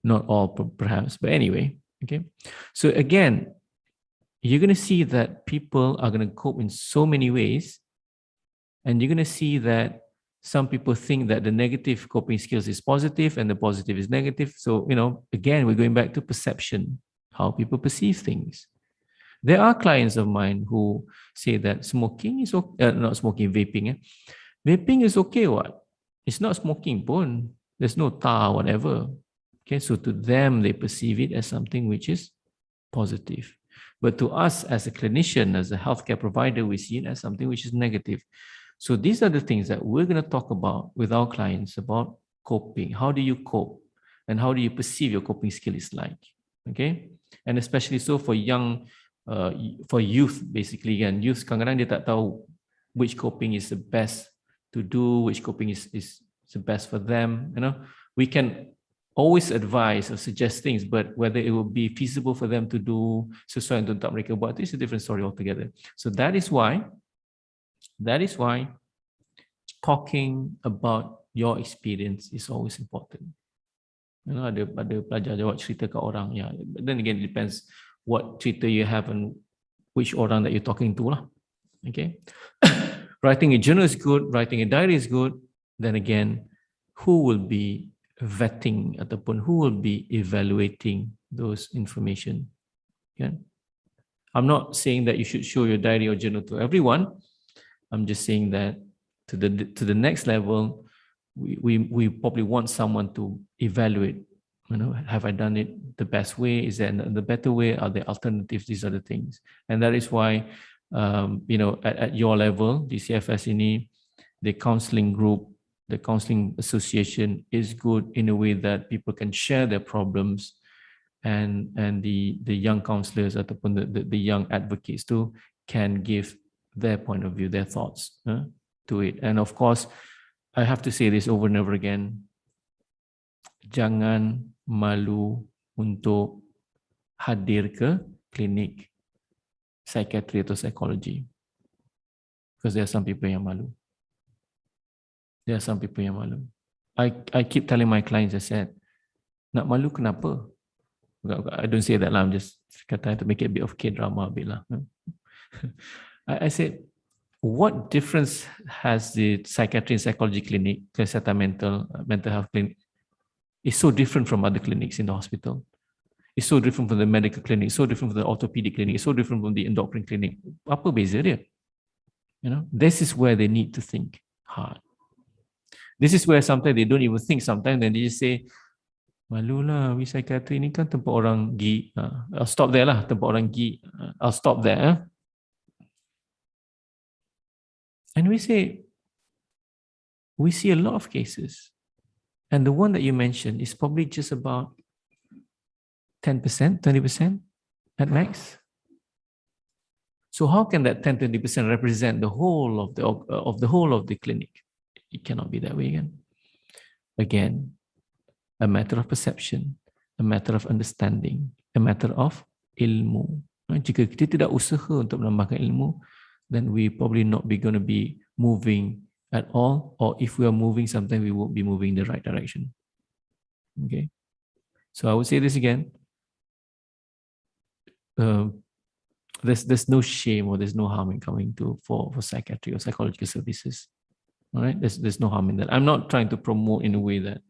Not all perhaps, but anyway, okay. So again, you're going to see that people are going to cope in so many ways, and you're going to see that some people think that the negative coping skills is positive and the positive is negative. So, you know, again, we're going back to perception, how people perceive things. There are clients of mine who say that smoking is okay, not smoking, vaping. Vaping is okay, what? It's not smoking pun. There's no tar, whatever. Okay, so to them, they perceive it as something which is positive. But to us as a clinician, as a healthcare provider, we see it as something which is negative. So these are the things that we're going to talk about with our clients about coping. How do you cope? And how do you perceive your coping skill is like? Okay. And especially so for young, for youth, basically, and youth kadang-kadang dia tak tahu which coping is the best to do, which coping is the best for them. You know, we can always advise or suggest things, but whether it will be feasible for them to do sesuai untuk mereka buat, it's a different story altogether. So that is why talking about your experience is always important. You know, ada pelajar jawab cerita ke orang, yeah. But then again, it depends what cerita you have and which orang that you're talking to lah. Okay. Writing a journal is good, writing a diary is good. Then again, who will be vetting ataupun who will be evaluating those information? Okay. I'm not saying that you should show your diary or journal to everyone. I'm just saying that to the next level, we probably want someone to evaluate. You know, have I done it the best way? Is there the better way? Are there alternatives? These are the things, and that is why, you know, at your level, the CFS ini, the counseling group, the counseling association is good in a way that people can share their problems, and the young counselors ataupun the young advocates too can give their point of view, their thoughts to it. And of course, I have to say this over and over again, jangan malu untuk hadir ke klinik psychiatry atau psychology, because there are some people yang malu. There are some people yang malu. I keep telling my clients, I said, nak malu kenapa? I don't say that lah, I'm just kata to make it a bit of K-drama a bit lah. I said, what difference has the psychiatry and psychology clinic, kesihatan mental health clinic, is so different from other clinics in the hospital? It's so different from the medical clinic, so different from the orthopedic clinic, so different from the endocrine clinic. Apa beza dia? You know, this is where they need to think hard. This is where sometimes they don't even think. Sometimes then they just say, malu lah, we psychiatry ni kan tempat orang gi. I'll stop there lah, tempat orang gi. I'll stop there. And we say, we see a lot of cases. And the one that you mentioned is probably just about 10%, 20% at max. So how can that 10-20% represent the whole of the whole of the clinic? It cannot be that way again. Again, a matter of perception, a matter of understanding, a matter of ilmu. Jika kita tidak usaha untuk menambahkan ilmu, then we probably not be going to be moving at all, or if we are moving, sometimes we won't be moving in the right direction. Okay, so I would say this again. There's no shame or there's no harm in coming to for psychiatry or psychological services. All right, there's no harm in that. I'm not trying to promote in a way that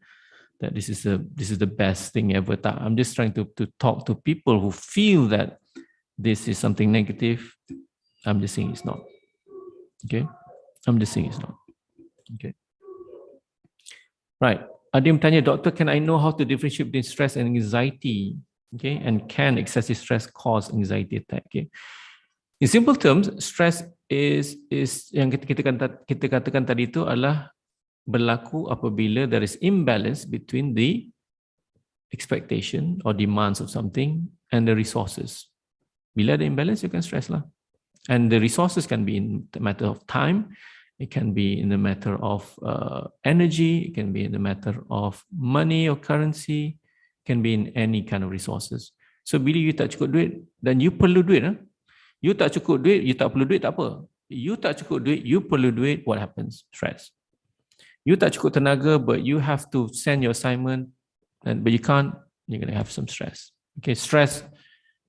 this is the best thing ever. I'm just trying to talk to people who feel that this is something negative. I'm just saying it's not. Okay, I'm just saying it's not. Okay, right. Adim tanya, doctor, can I know how to differentiate between stress and anxiety? Okay, and can excessive stress cause anxiety attack? Okay, in simple terms, stress is yang kita katakan tadi itu adalah berlaku apabila there is imbalance between the expectation or demands of something and the resources. Bila ada imbalance, you can stress lah. And the resources can be in the matter of time, it can be in the matter of energy, it can be in the matter of money or currency, can be in any kind of resources. So bila you tak cukup duit dan you perlu duit, you tak cukup duit, you tak perlu duit, tak apa. You tak cukup duit, you perlu duit, what happens? Stress. You tak cukup tenaga, but you have to send your assignment, but you can't, you're going to have some stress. Okay, stress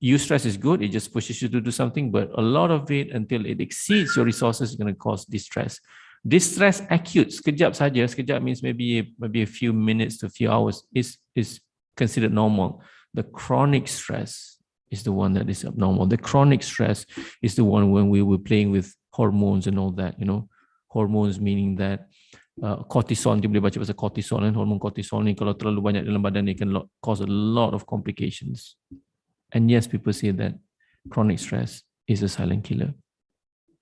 is good, it just pushes you to do something, but a lot of it until it exceeds your resources is going to cause distress. Distress acute, sekejap saja, sekejap means maybe a few minutes to a few hours is considered normal. The chronic stress is the one that is abnormal. The chronic stress is the one when we were playing with hormones and all that, you know. Hormones meaning that cortisol, kita boleh baca pasal cortisol, and hormon cortisol ni kalau terlalu banyak dalam badan, it can cause a lot of complications. And yes, people say that chronic stress is a silent killer.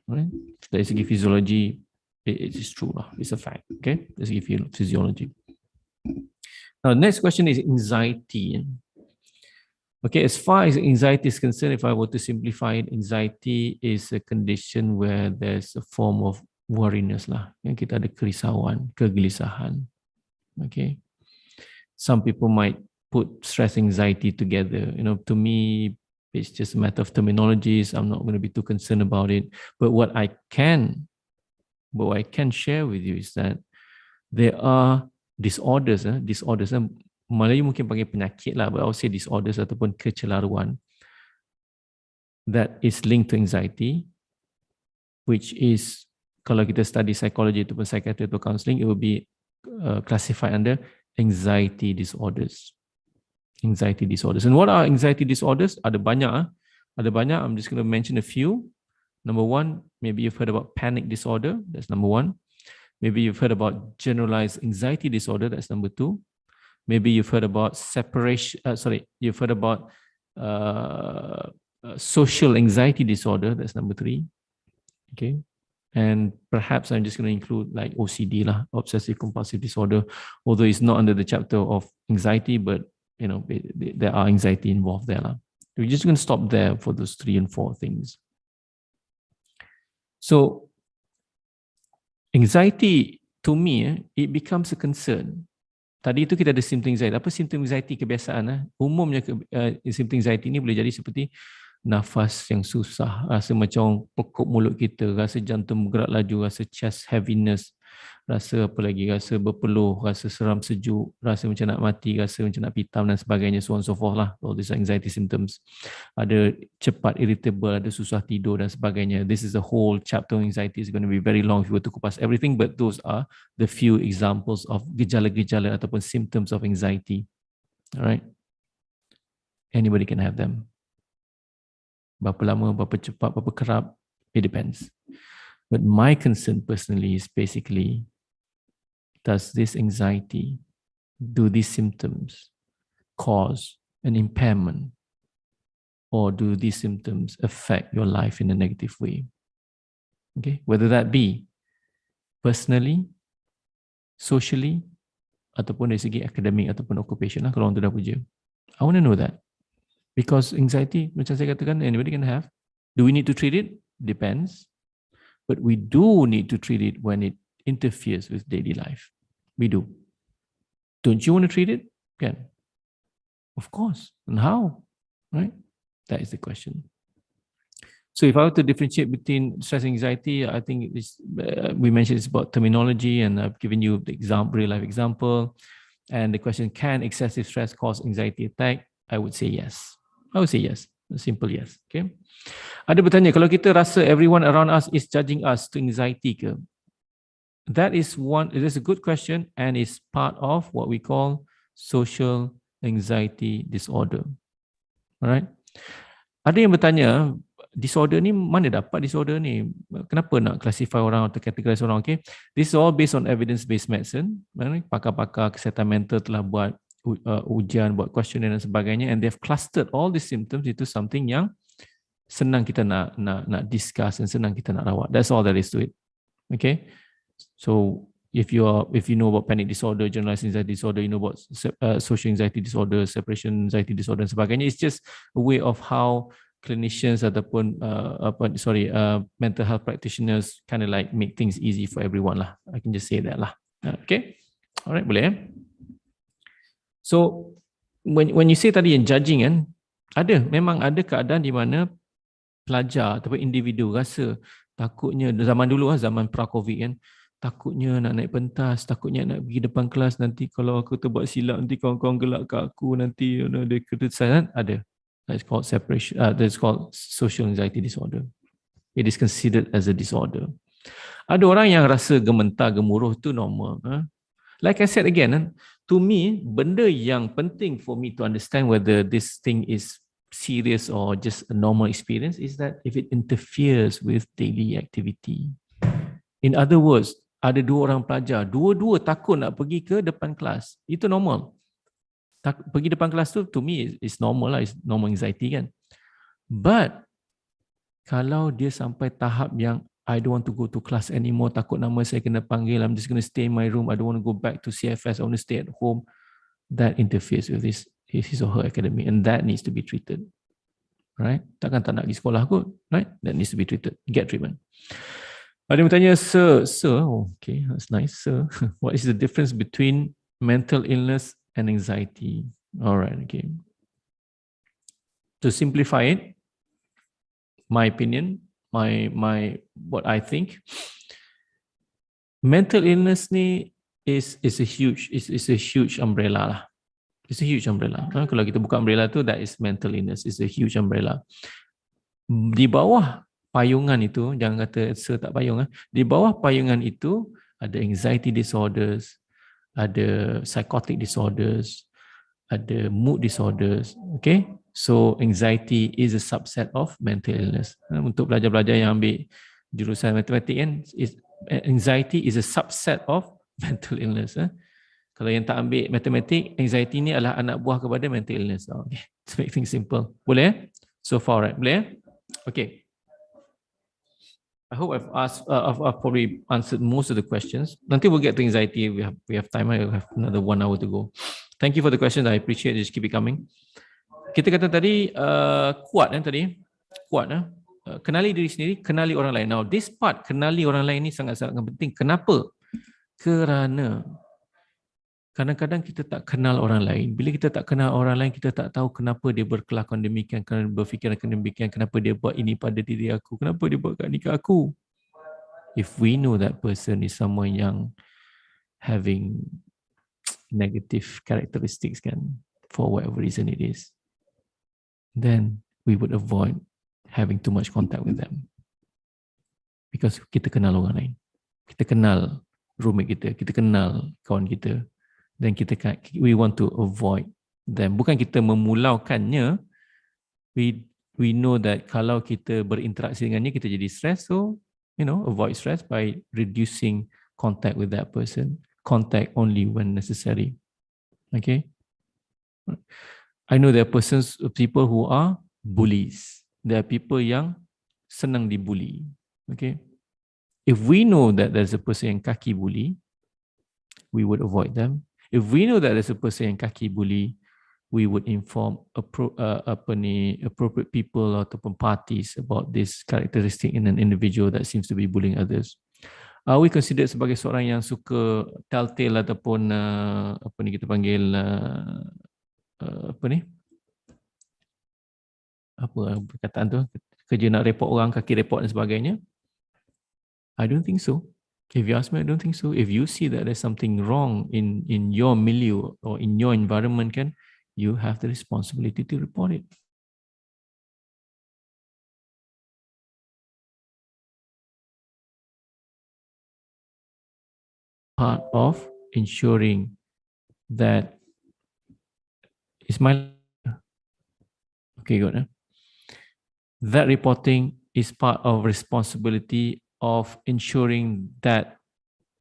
Right? Dari segi physiology, it is true lah. It's a fact. Okay, dari segi physiology. Now, next question is anxiety. Okay, as far as anxiety is concerned, if I were to simplify it, anxiety is a condition where there's a form of worriness lah. Yang kita ada kerisauan, kegelisahan. Okay, some people might put stress anxiety together. You know, to me, it's just a matter of terminologies. I'm not going to be too concerned about it. But what I can share with you is that there are disorders. Melayu mungkin panggil penyakit lah, but I would say disorders ataupun kecelaruan that is linked to anxiety, which is, kalau kita study psychology ataupun psychiatry atau counselling, it will be classified under anxiety disorders. Anxiety disorders. And what are anxiety disorders? Ada banyak. I'm just going to mention a few. Number one, maybe you've heard about panic disorder. That's number one. Maybe you've heard about generalized anxiety disorder. That's number two. Maybe you've heard about social anxiety disorder. That's number three. Okay. And perhaps I'm just going to include like OCD lah, obsessive compulsive disorder, although it's not under the chapter of anxiety, but you know, there are anxiety involved there lah. We're just going to stop there for those 3 and 4 things. So anxiety, to me, it becomes a concern. Tadi itu kita ada symptom anxiety. Apa symptom anxiety kebiasaan? Umumnya symptom anxiety ini boleh jadi seperti nafas yang susah, rasa macam pekuk mulut kita, rasa jantung bergerak laju, rasa chest heaviness, rasa apa lagi, rasa berpeluh, rasa seram sejuk, rasa macam nak mati, rasa macam nak pitam dan sebagainya, so on so forth lah. All these anxiety symptoms. Ada cepat irritable, ada susah tidur dan sebagainya. This is a whole chapter on anxiety. It's going to be very long if you were to kupas everything, but those are the few examples of gejala-gejala ataupun symptoms of anxiety. Alright? Anybody can have them. Berapa lama, berapa cepat, berapa kerap, it depends. But my concern personally is basically, does this anxiety, do these symptoms cause an impairment, or do these symptoms affect your life in a negative way? Okay, whether that be personally, socially, ataupun dari segi akademik ataupun occupation lah, kalau orang tu dah kerja. I want to know that. Because anxiety, macam saya katakan, anybody can have. Do we need to treat it? Depends. But we do need to treat it when it interferes with daily life. We do. Don't you want to treat it? Can. Of course. And how? Right? That is the question. So if I were to differentiate between stress and anxiety, I think we mentioned it's about terminology, and I've given you the example, real life example. And the question, can excessive stress cause anxiety attack? I would say yes. I would say yes. A simple yes. Okay. Ada bertanya, kalau kita rasa everyone around us is judging us to anxiety ke? That is a good question, and is part of what we call social anxiety disorder. Alright. Ada yang bertanya, disorder ni mana dapat disorder ni? Kenapa nak classify orang atau categorize orang? Okay. This is all based on evidence-based medicine. Pakar-pakar kesihatan mental telah buat ujian, buat questionnaire dan sebagainya, and they've clustered all these symptoms into something yang senang kita nak discuss dan senang kita nak rawat. That's all there is to it. Okay, so if you know about panic disorder, generalized anxiety disorder, you know about social anxiety disorder, separation anxiety disorder dan sebagainya, it's just a way of how clinicians ataupun mental health practitioners kind of like make things easy for everyone lah. I can just say that lah. Okay, alright, boleh. So when you say tadi yang judging kan, memang ada keadaan di mana pelajar ataupun individu rasa takutnya, zaman dulu zaman pra-COVID kan, takutnya nak naik pentas, takutnya nak pergi depan kelas, nanti kalau aku terbuat silap nanti kawan-kawan gelak kat aku, nanti dia criticize kan, ada. That's called separation. That's called social anxiety disorder. It is considered as a disorder. Ada orang yang rasa gementar, gemuruh tu normal. Like I said again, to me, benda yang penting for me to understand whether this thing is serious or just a normal experience is that if it interferes with daily activity. In other words, ada 2 orang pelajar, dua-dua takut nak pergi ke depan kelas. Itu normal. Pergi depan kelas tu, to me, is normal lah. It's normal anxiety kan. But Kalau dia sampai tahap yang I don't want to go to class anymore, takut nama saya kena panggil, I'm just going to stay in my room, I don't want to go back to CFS, I want to stay at home, that interferes with his or her academic, and that needs to be treated. Right? Takkan tak nak pergi sekolah kot, right? That needs to be treated. Get treatment. Ada yang bertanya, sir, oh, okay, that's nice, sir. What is the difference between mental illness and anxiety? All right, okay. To simplify it, my opinion, my what I think, mental illness ni is a huge umbrella lah. It's a huge umbrella. Kalau kita buka umbrella tu, that is mental illness. It's a huge umbrella. Di bawah payungan itu, jangan kata sir tak payung. Di bawah payungan itu ada anxiety disorders, ada psychotic disorders, ada mood disorders. Okay? So anxiety is a subset of mental illness. Untuk pelajar-pelajar yang ambil jurusan matematik kan, anxiety is a subset of mental illness. Kalau yang tak ambil matematik, anxiety ni adalah anak buah kepada mental illness. Okay, to make things simple. Boleh? So far, right? Boleh? Okay. I hope I've probably answered most of the questions. Nanti we'll get to anxiety. We have time. I have another 1 hour to go. Thank you for the questions. I appreciate it. Just keep it coming. Kita kata tadi kuat tadi. Kuat kenali diri sendiri, kenali orang lain. Now this part, kenali orang lain ni sangat-sangat penting. Kenapa? Kerana kadang-kadang kita tak kenal orang lain. Bila kita tak kenal orang lain, kita tak tahu kenapa dia berkelakuan demikian, kenapa berfikiran demikian, kenapa dia buat ini pada diri aku, kenapa dia buat kat ni kat aku. If we know that person is someone yang having negative characteristics kan, for whatever reason it is, then we would avoid having too much contact with them. Because kita kenal orang lain. Kita kenal roommate kita kenal kawan kita. Dan we want to avoid them. Bukan kita memulaukannya. We know that kalau kita berinteraksi dengannya, kita jadi stress. So, avoid stress by reducing contact with that person. Contact only when necessary. Okay? I know there are people who are bullies. There are people yang senang dibully. Okay? If we know that there's a person yang kaki bully, we would avoid them. If we know that there's a person yang kaki bully, we would inform appropriate people ataupun parties about this characteristic in an individual that seems to be bullying others. Are we considered sebagai seorang yang suka telltale ataupun kita panggil apa perkataan tu, kerja nak report orang, kaki report dan sebagainya? I don't think so. If you ask me, I don't think so. If you see that there's something wrong in your milieu or in your environment, kan, you have the responsibility to report it. Part of ensuring that is my okay, good. That reporting is part of responsibility of ensuring that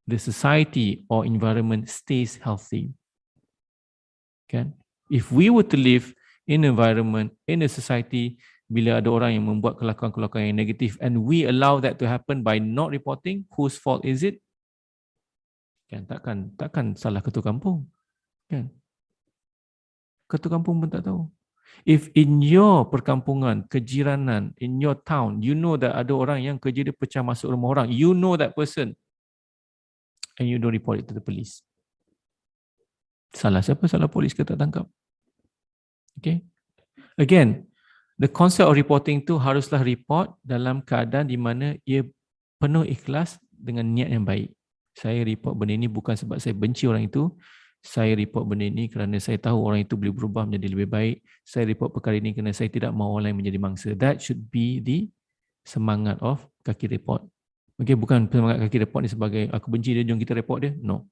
the society or environment stays healthy. Okay? If we were to live in an environment, in a society, bila ada orang yang membuat kelakuan-kelakuan yang negatif and we allow that to happen by not reporting, whose fault is it? Kan, takkan salah ketua kampung. Kan? Ketua kampung pun tak tahu. If in your perkampungan, kejiranan, in your town, you know that ada orang yang kerja dia pecah masuk rumah orang, you know that person, and you don't report it to the police. Salah siapa? Salah polis ke tak tangkap? Okay. Again, the concept of reporting tu haruslah report dalam keadaan di mana ia penuh ikhlas dengan niat yang baik. Saya report benda ini bukan sebab saya benci orang itu. Saya report benda ini kerana saya tahu orang itu boleh berubah menjadi lebih baik. Saya report perkara ini kerana saya tidak mahu orang lain menjadi mangsa. That should be the semangat of kaki report. Okay, bukan semangat kaki report ni sebagai aku benci dia, jom kita report dia. No.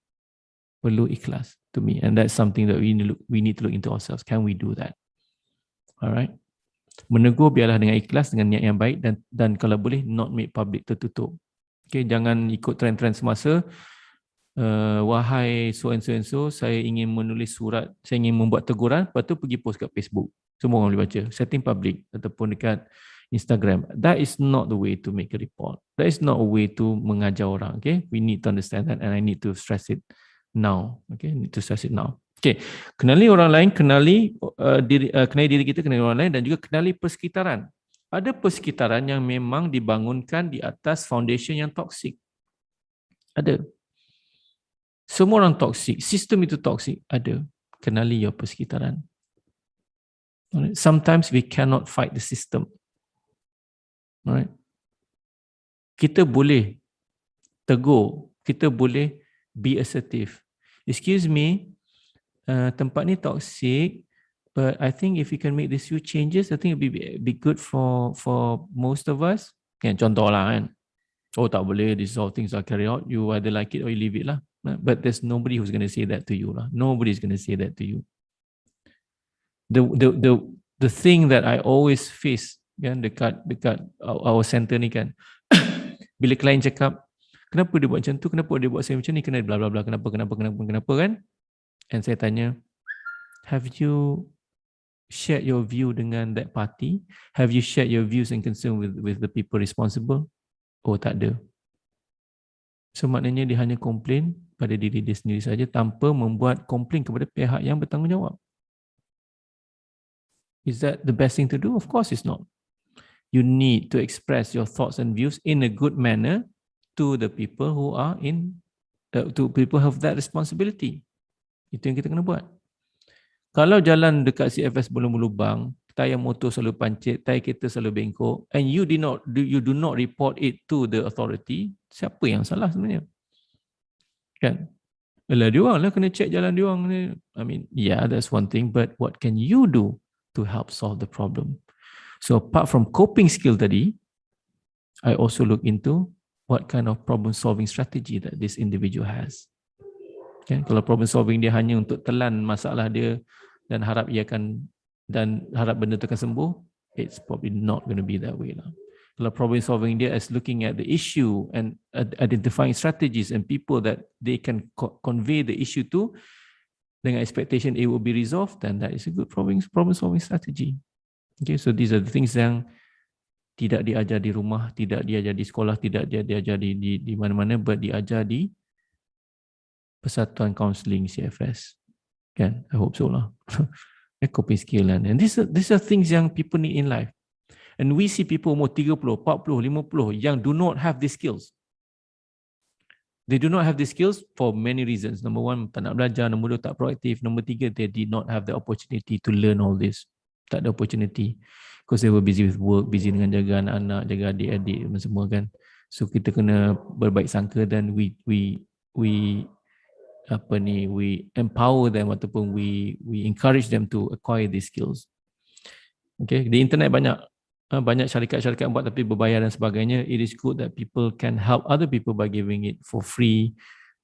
Perlu ikhlas to me. And that's something that we need to look into ourselves. Can we do that? Alright. Menegur biarlah dengan ikhlas, dengan niat yang baik dan kalau boleh not make public, tertutup. Okay, jangan ikut trend-trend semasa. Wahai so and so, saya ingin menulis surat, saya ingin membuat teguran, lepas tu pergi post kat Facebook. Semua orang boleh baca. Setting public ataupun dekat Instagram. That is not the way to make a report. That is not a way to mengajar orang. Okay, we need to understand that, and I need to stress it now. Okay, need to stress it now. Okay, kenali orang lain, kenali diri kita, kenali orang lain, dan juga kenali persekitaran. Ada persekitaran yang memang dibangunkan di atas foundation yang toksik. Ada. Semua orang toksik, sistem itu toksik. Ada. Kenali your persekitaran. Sometimes we cannot fight the system. Alright. Kita boleh tegur, kita boleh be assertive. Excuse me, tempat ni toxic, but I think if we can make these few changes, I think it'll be good for most of us. Contoh lah kan. Oh, tak boleh, these all things are carry out. You either like it or you leave it lah. But there's nobody who's going to say that to you lah. Nobody's going to say that to you. The thing that I always face kan dekat our center ni kan, bila klien cakap, kenapa dia buat macam tu, kenapa dia buat saya macam ni, kena bla bla bla, kenapa kan? And saya tanya, have you shared your view dengan that party? Have you shared your views and concern with the people responsible? Oh, tak ada. So maknanya dia hanya komplain pada diri dia sendiri saja tanpa membuat komplain kepada pihak yang bertanggungjawab. Is that the best thing to do? Of course it's not. You need to express your thoughts and views in a good manner to the people who are to people who have that responsibility. Itu yang kita kena buat. Kalau jalan dekat CFS berlubang-lubang, tayar motor selalu pancit, tayar kereta selalu bengkok, and you do not report it to the authority, siapa yang salah sebenarnya? Kan? Alah, diorang lah kena check jalan diorang ni. I mean, yeah, that's one thing, but what can you do to help solve the problem? So apart from coping skill tadi, I also look into what kind of problem solving strategy that this individual has. Okay? Kalau problem solving dia hanya untuk telan masalah dia dan harap benda tu akan sembuh, it's probably not going to be that way lah. Kalau problem solving dia is looking at the issue and identifying strategies and people that they can convey the issue to dengan expectation it will be resolved, then that is a good problem solving strategy. Okay, so these are the things yang tidak diajar di rumah, tidak diajar di sekolah, tidak diajar di mana-mana, but diajar di Persatuan Kaunseling CFS. Kan? I hope so lah. Coping skill and these are things yang people need in life. And we see people umur 30, 40, 50 yang do not have these skills. They do not have these skills for many reasons. Number one, tak nak belajar. Number 2, tak proaktif. Number 3, they did not have the opportunity to learn all this. Tak ada opportunity. Because they were busy with work, busy dengan jaga anak-anak, jaga adik-adik dan semua kan. So kita kena berbaik sangka dan we empower them ataupun we encourage them to acquire these skills. Okay, di internet banyak syarikat-syarikat buat tapi berbayar dan sebagainya. It is good that people can help other people by giving it for free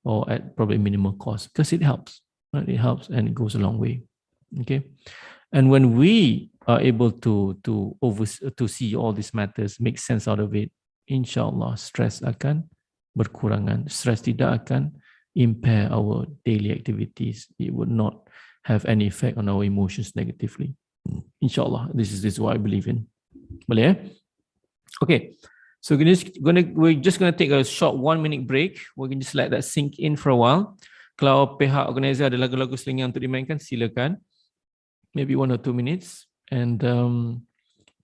or at probably minimal cost because it helps. Right? It helps and it goes a long way. Okay, and when we are able to see all these matters, make sense out of it, insyaAllah stress akan berkurangan. Stress tidak akan impair our daily activities. It would not have any effect on our emotions negatively. Inshallah, this is what I believe in. Boleh? Okay, so we're just gonna take a short 1-minute break. We can just let that sink in for a while. Kalau pihak organizer ada lagu-lagu selingan untuk dimainkan, silakan. Maybe 1 or 2 minutes, and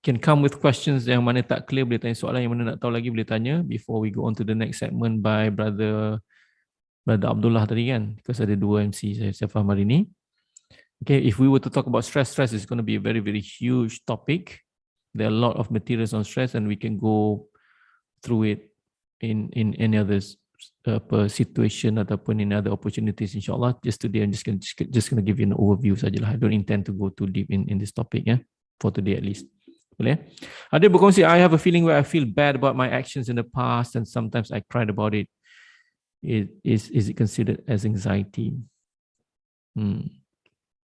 can come with questions yang mana tak clear, boleh tanya soalan, yang mana nak tahu lagi boleh tanya before we go on to the next segment by Brother Abdullah tadi kan, because ada 2 MC saya faham hari ni. Okay, if we were to talk about stress is going to be a very, very huge topic. There are a lot of materials on stress and we can go through it in any other situation ataupun in other opportunities insyaAllah. Just today I'm just going to give you an overview sajalah. I don't intend to go too deep in this topic for today at least. Boleh? Ada berkongsi, I have a feeling where I feel bad about my actions in the past and sometimes I cried about it. Is it considered as anxiety?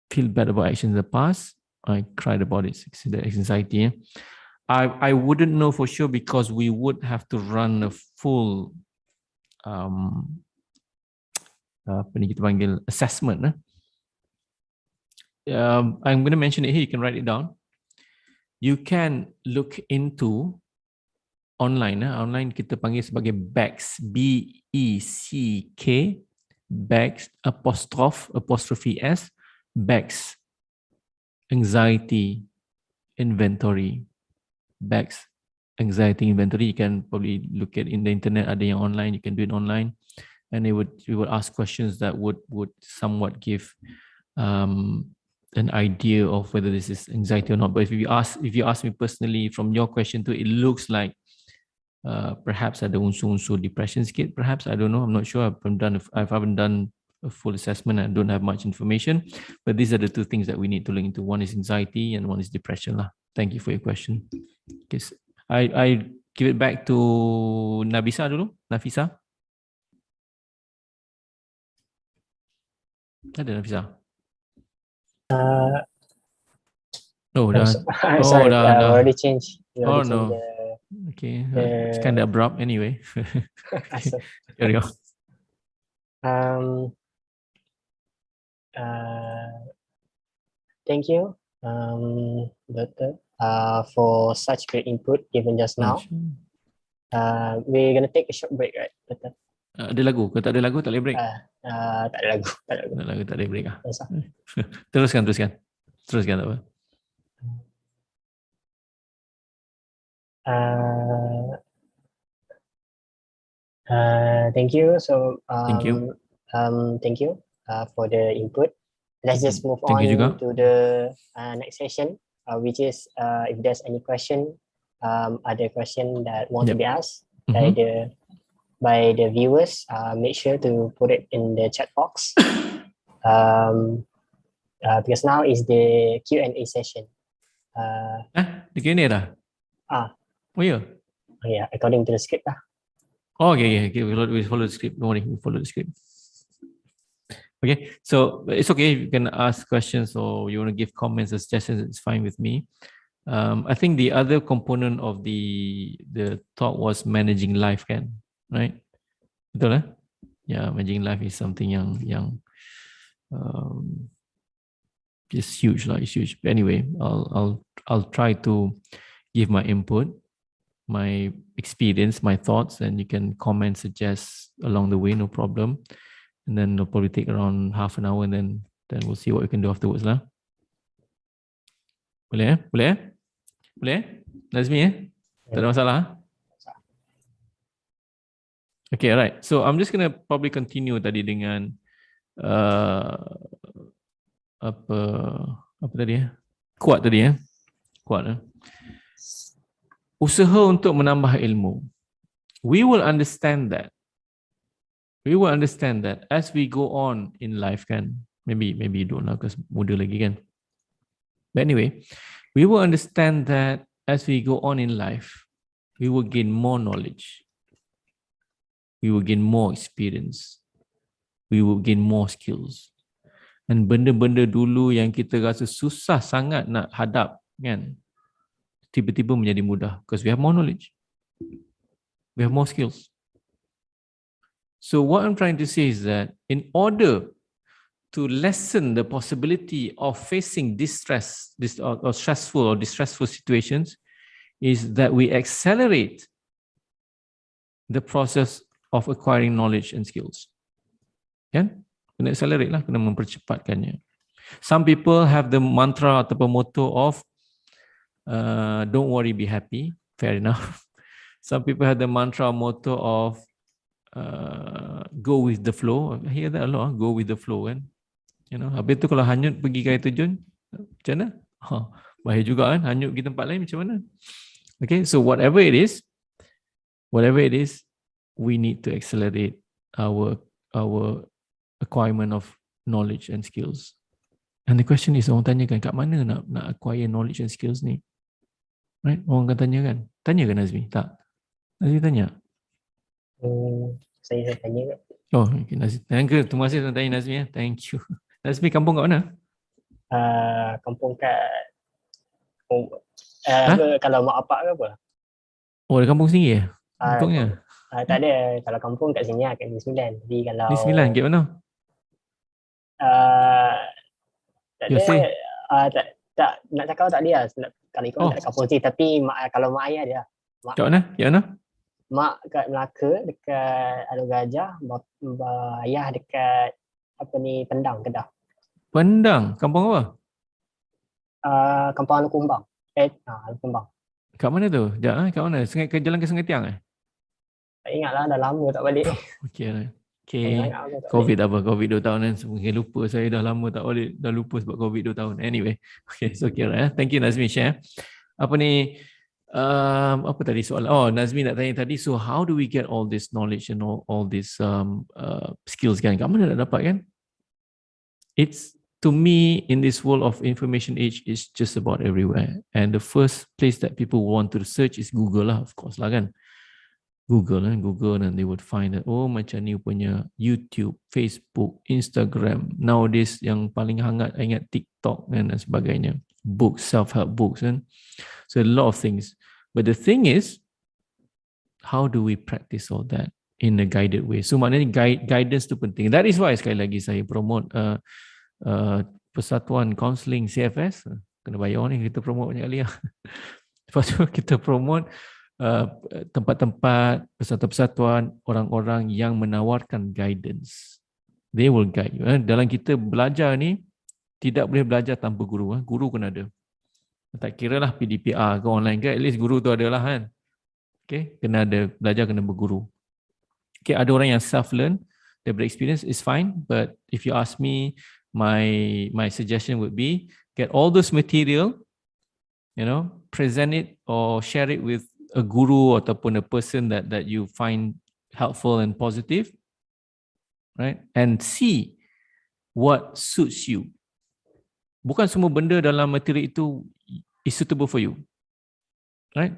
Feel bad about actions in the past. I cried about it. Considered as anxiety. I wouldn't know for sure because we would have to run a full apa ni kita panggil assessment. I'm going to mention it here. You can write it down. you can look into online. Online kita panggil sebagai BECS, BECK, BECS apostrophe S, BECS, anxiety inventory. BECS anxiety inventory. You can probably look at in the internet, ada yang online, you can do it online, and we would ask questions that would somewhat give an idea of whether this is anxiety or not. But if you ask me personally, from your question too, it looks like perhaps ada unsur-unsur depression sikit, perhaps, I don't know, I'm not sure. I haven't done a full assessment. I don't have much information, but these are the two things that we need to look into. One is anxiety and one is depression lah. Thank you for your question. Okay, I give it back to Nafisa dulu. Nafisa. Ada Nafisa? Oh, dah. Sorry, dah. already changed. Oh no. Okay, it's kind of abrupt anyway. Carry on. Thank you, Doctor, for such great input given just now. We're gonna take a short break, right, Doctor? Ada lagu? Kalau tak ada lagu, tak boleh break? Tak ada lagu. Tak ada lagu, tak boleh break lah. Yes, Teruskan, tak apa. Thank you. So, Thank you. Thank you for the input. Let's just move Thank on you juga. to the next session, which is if there's any question, other question that want to be asked by the viewers, make sure to put it in the chat box. Because now is the Q&A session. The Q&A dah? Oh yeah. Yeah, according to the script lah. Oh, okay. We follow the script. Don't worry, we follow the script. Okay, so it's okay. You can ask questions or you want to give comments or suggestions. It's fine with me. I think the other component of the talk was managing life, kan? Right? Betul lah? Yeah, managing life is something yang it's huge lah. It's huge. But anyway, I'll try to give my input, my experience, my thoughts, and you can comment, suggest along the way, no problem. And then it'll probably take around half an hour, and then we'll see what we can do afterwards lah. Boleh? Nazmi Tak ada masalah? Okay, alright. So I'm just gonna probably continue tadi dengan apa tadi Kuat tadi Kuat. Usaha untuk menambah ilmu. We will understand that as we go on in life, kan. Maybe you don't lah, because muda lagi, kan. But anyway, we will understand that as we go on in life, we will gain more knowledge. We will gain more experience. We will gain more skills. Dan benda-benda dulu yang kita rasa susah sangat nak hadap, kan, tiba-tiba menjadi mudah because we have more knowledge. We have more skills. So what I'm trying to say is that in order to lessen the possibility of facing distress, or stressful or distressful situations, is that we accelerate the process of acquiring knowledge and skills. Kan? Kena accelerate lah, kena mempercepatkannya. Some people have the mantra atau motto of don't worry, be happy. Fair enough. Some people have the mantra motto of go with the flow. I hear that a lot. Go with the flow, kan? You know, habis tu kalau hanyut pergi ke air terjun, macam mana? Bahaya juga, kan? Hanyut pergi tempat lain macam mana? Okay, so whatever it is, we need to accelerate our acquirement of knowledge and skills. And the question is, orang tanya kan, kat mana nak acquire knowledge and skills ni? Right? Orang akan tanya kan? Tanya kan Nazmi? Tak? Nazmi tanya? Saya tanya. Oh, okay, Nazmi. Terima kasih tuan tanya Nazmi. Thank you. Nazmi, kampung kat mana? Kampung kat kalau mak apak ke apa? Oh, ada kampung sendiri kampungnya? Tak ada. Kalau kampung kat sini kat Negeri Sembilan. Jadi kalau Negeri Sembilan, kat mana? Tak ada. Tak nak cakap tak ada lah. kalau ikut tak ada kampung sini, tapi kalau mak ayah dia. Kat mana? Kat mana? Mak kat Melaka dekat Alor Gajah, ayah dekat Pendang, Kedah. Pendang, kampung apa? Kampung Alor Kumbang. Alor Kumbang. Kat mana tu? Kat mana? Jalan ke Sungai Tiang Tak ingat lah, dah lama tak balik. Okay. COVID apa? COVID 2 tahun kan. Mungkin lupa, saya dah lama tak balik. Dah lupa sebab COVID 2 tahun. Anyway. Okay, so okay lah. Thank you Nazmi share. Apa ni? Apa tadi soalan? Oh, Nazmi nak tanya tadi. So how do we get all this knowledge and all these skills kan? Kat mana nak dapat kan? It's, to me, in this world of information age, it's just about everywhere. And the first place that people want to search is Google lah, of course lah kan. Google and they would find that, oh macam ni punya YouTube, Facebook, Instagram. Nowadays yang paling hangat, I ingat TikTok dan sebagainya. Books, self-help books kan. So a lot of things. But the thing is, how do we practice all that in a guided way? So maknanya guidance tu penting. That is why sekali lagi saya promote Persatuan Counselling CFS. Kena bayar ni, kita promote banyak kali lah. Lepas tu kita promote tempat-tempat, persatuan-persatuan, orang-orang yang menawarkan guidance. They will guide you. Dalam kita belajar ni, tidak boleh belajar tanpa guru. Guru kena ada. Tak kira lah PDPR ke online ke, at least guru tu adalah kan. Okay, kena ada, belajar kena berguru. Okay, ada orang yang self-learn, daripada experience is fine, but if you ask me, my suggestion would be, get all those material, present it or share it with a guru ataupun a person that you find helpful and positive, right? And see what suits you. Bukan semua benda dalam materi itu is suitable for you, right?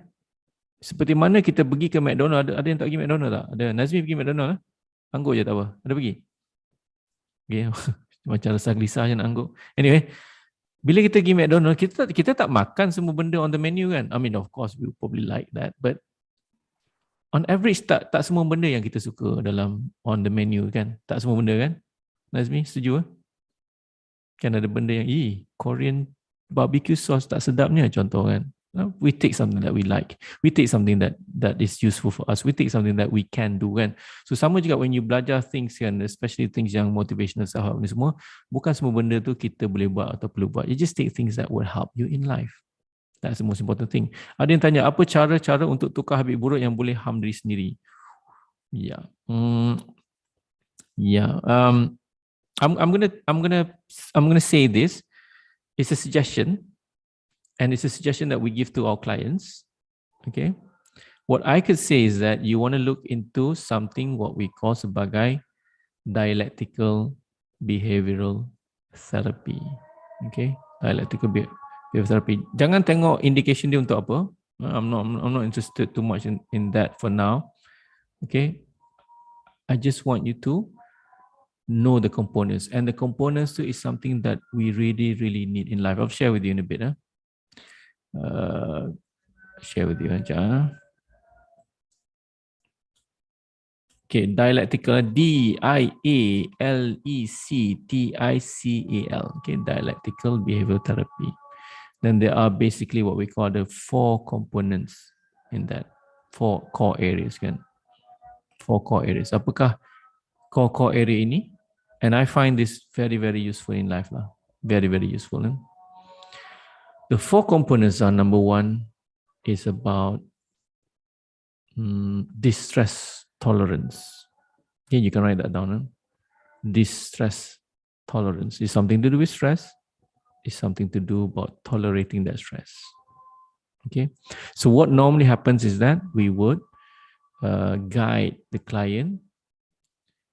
Seperti mana kita pergi ke McDonald, ada yang tak pergi McDonald tak? Ada. Nazmi pergi McDonald, angguk je tak apa. Ada pergi? Okay. Macam rasa gelisah je nak angguk. Anyway, bila kita pergi McDonald, kita tak makan semua benda on the menu kan? I mean, of course, we probably like that. But on average, tak semua benda yang kita suka dalam on the menu kan? Tak semua benda kan? Nazmi, setuju? Kan ada benda yang, Korean barbecue sauce tak sedapnya contoh kan? We take something that we like. We take something that is useful for us. We take something that we can do kan. So sama juga when you belajar things kan, especially things yang motivational self-help ni semua, bukan semua benda tu kita boleh buat atau perlu buat. You just take things that will help you in life. That's the most important thing. Ada yang tanya, apa cara-cara untuk tukar habit buruk yang boleh harm diri sendiri? Yeah. I'm gonna say this. It's a suggestion. And it's a suggestion that we give to our clients. Okay. What I could say is that you want to look into something what we call sebagai dialectical behavioral therapy. Okay. Dialectical behavioral therapy. Jangan tengok indication dia untuk apa. I'm not interested too much in that for now. Okay. I just want you to know the components. And the components too is something that we really, really need in life. I'll share with you in a bit. Share with you aja. Okay, dialectical, DIALECTICAL. Okay, dialectical behavioral therapy. Then there are basically what we call the 4 components in that, 4 core areas kan. 4 core areas. Apakah core area ini? And I find this very, very useful in life lah. Very, very useful. The 4 components are, number 1 is about distress tolerance. Okay, you can write that down. Distress tolerance is something to do with stress. It's something to do about tolerating that stress. Okay, so what normally happens is that we would guide the client.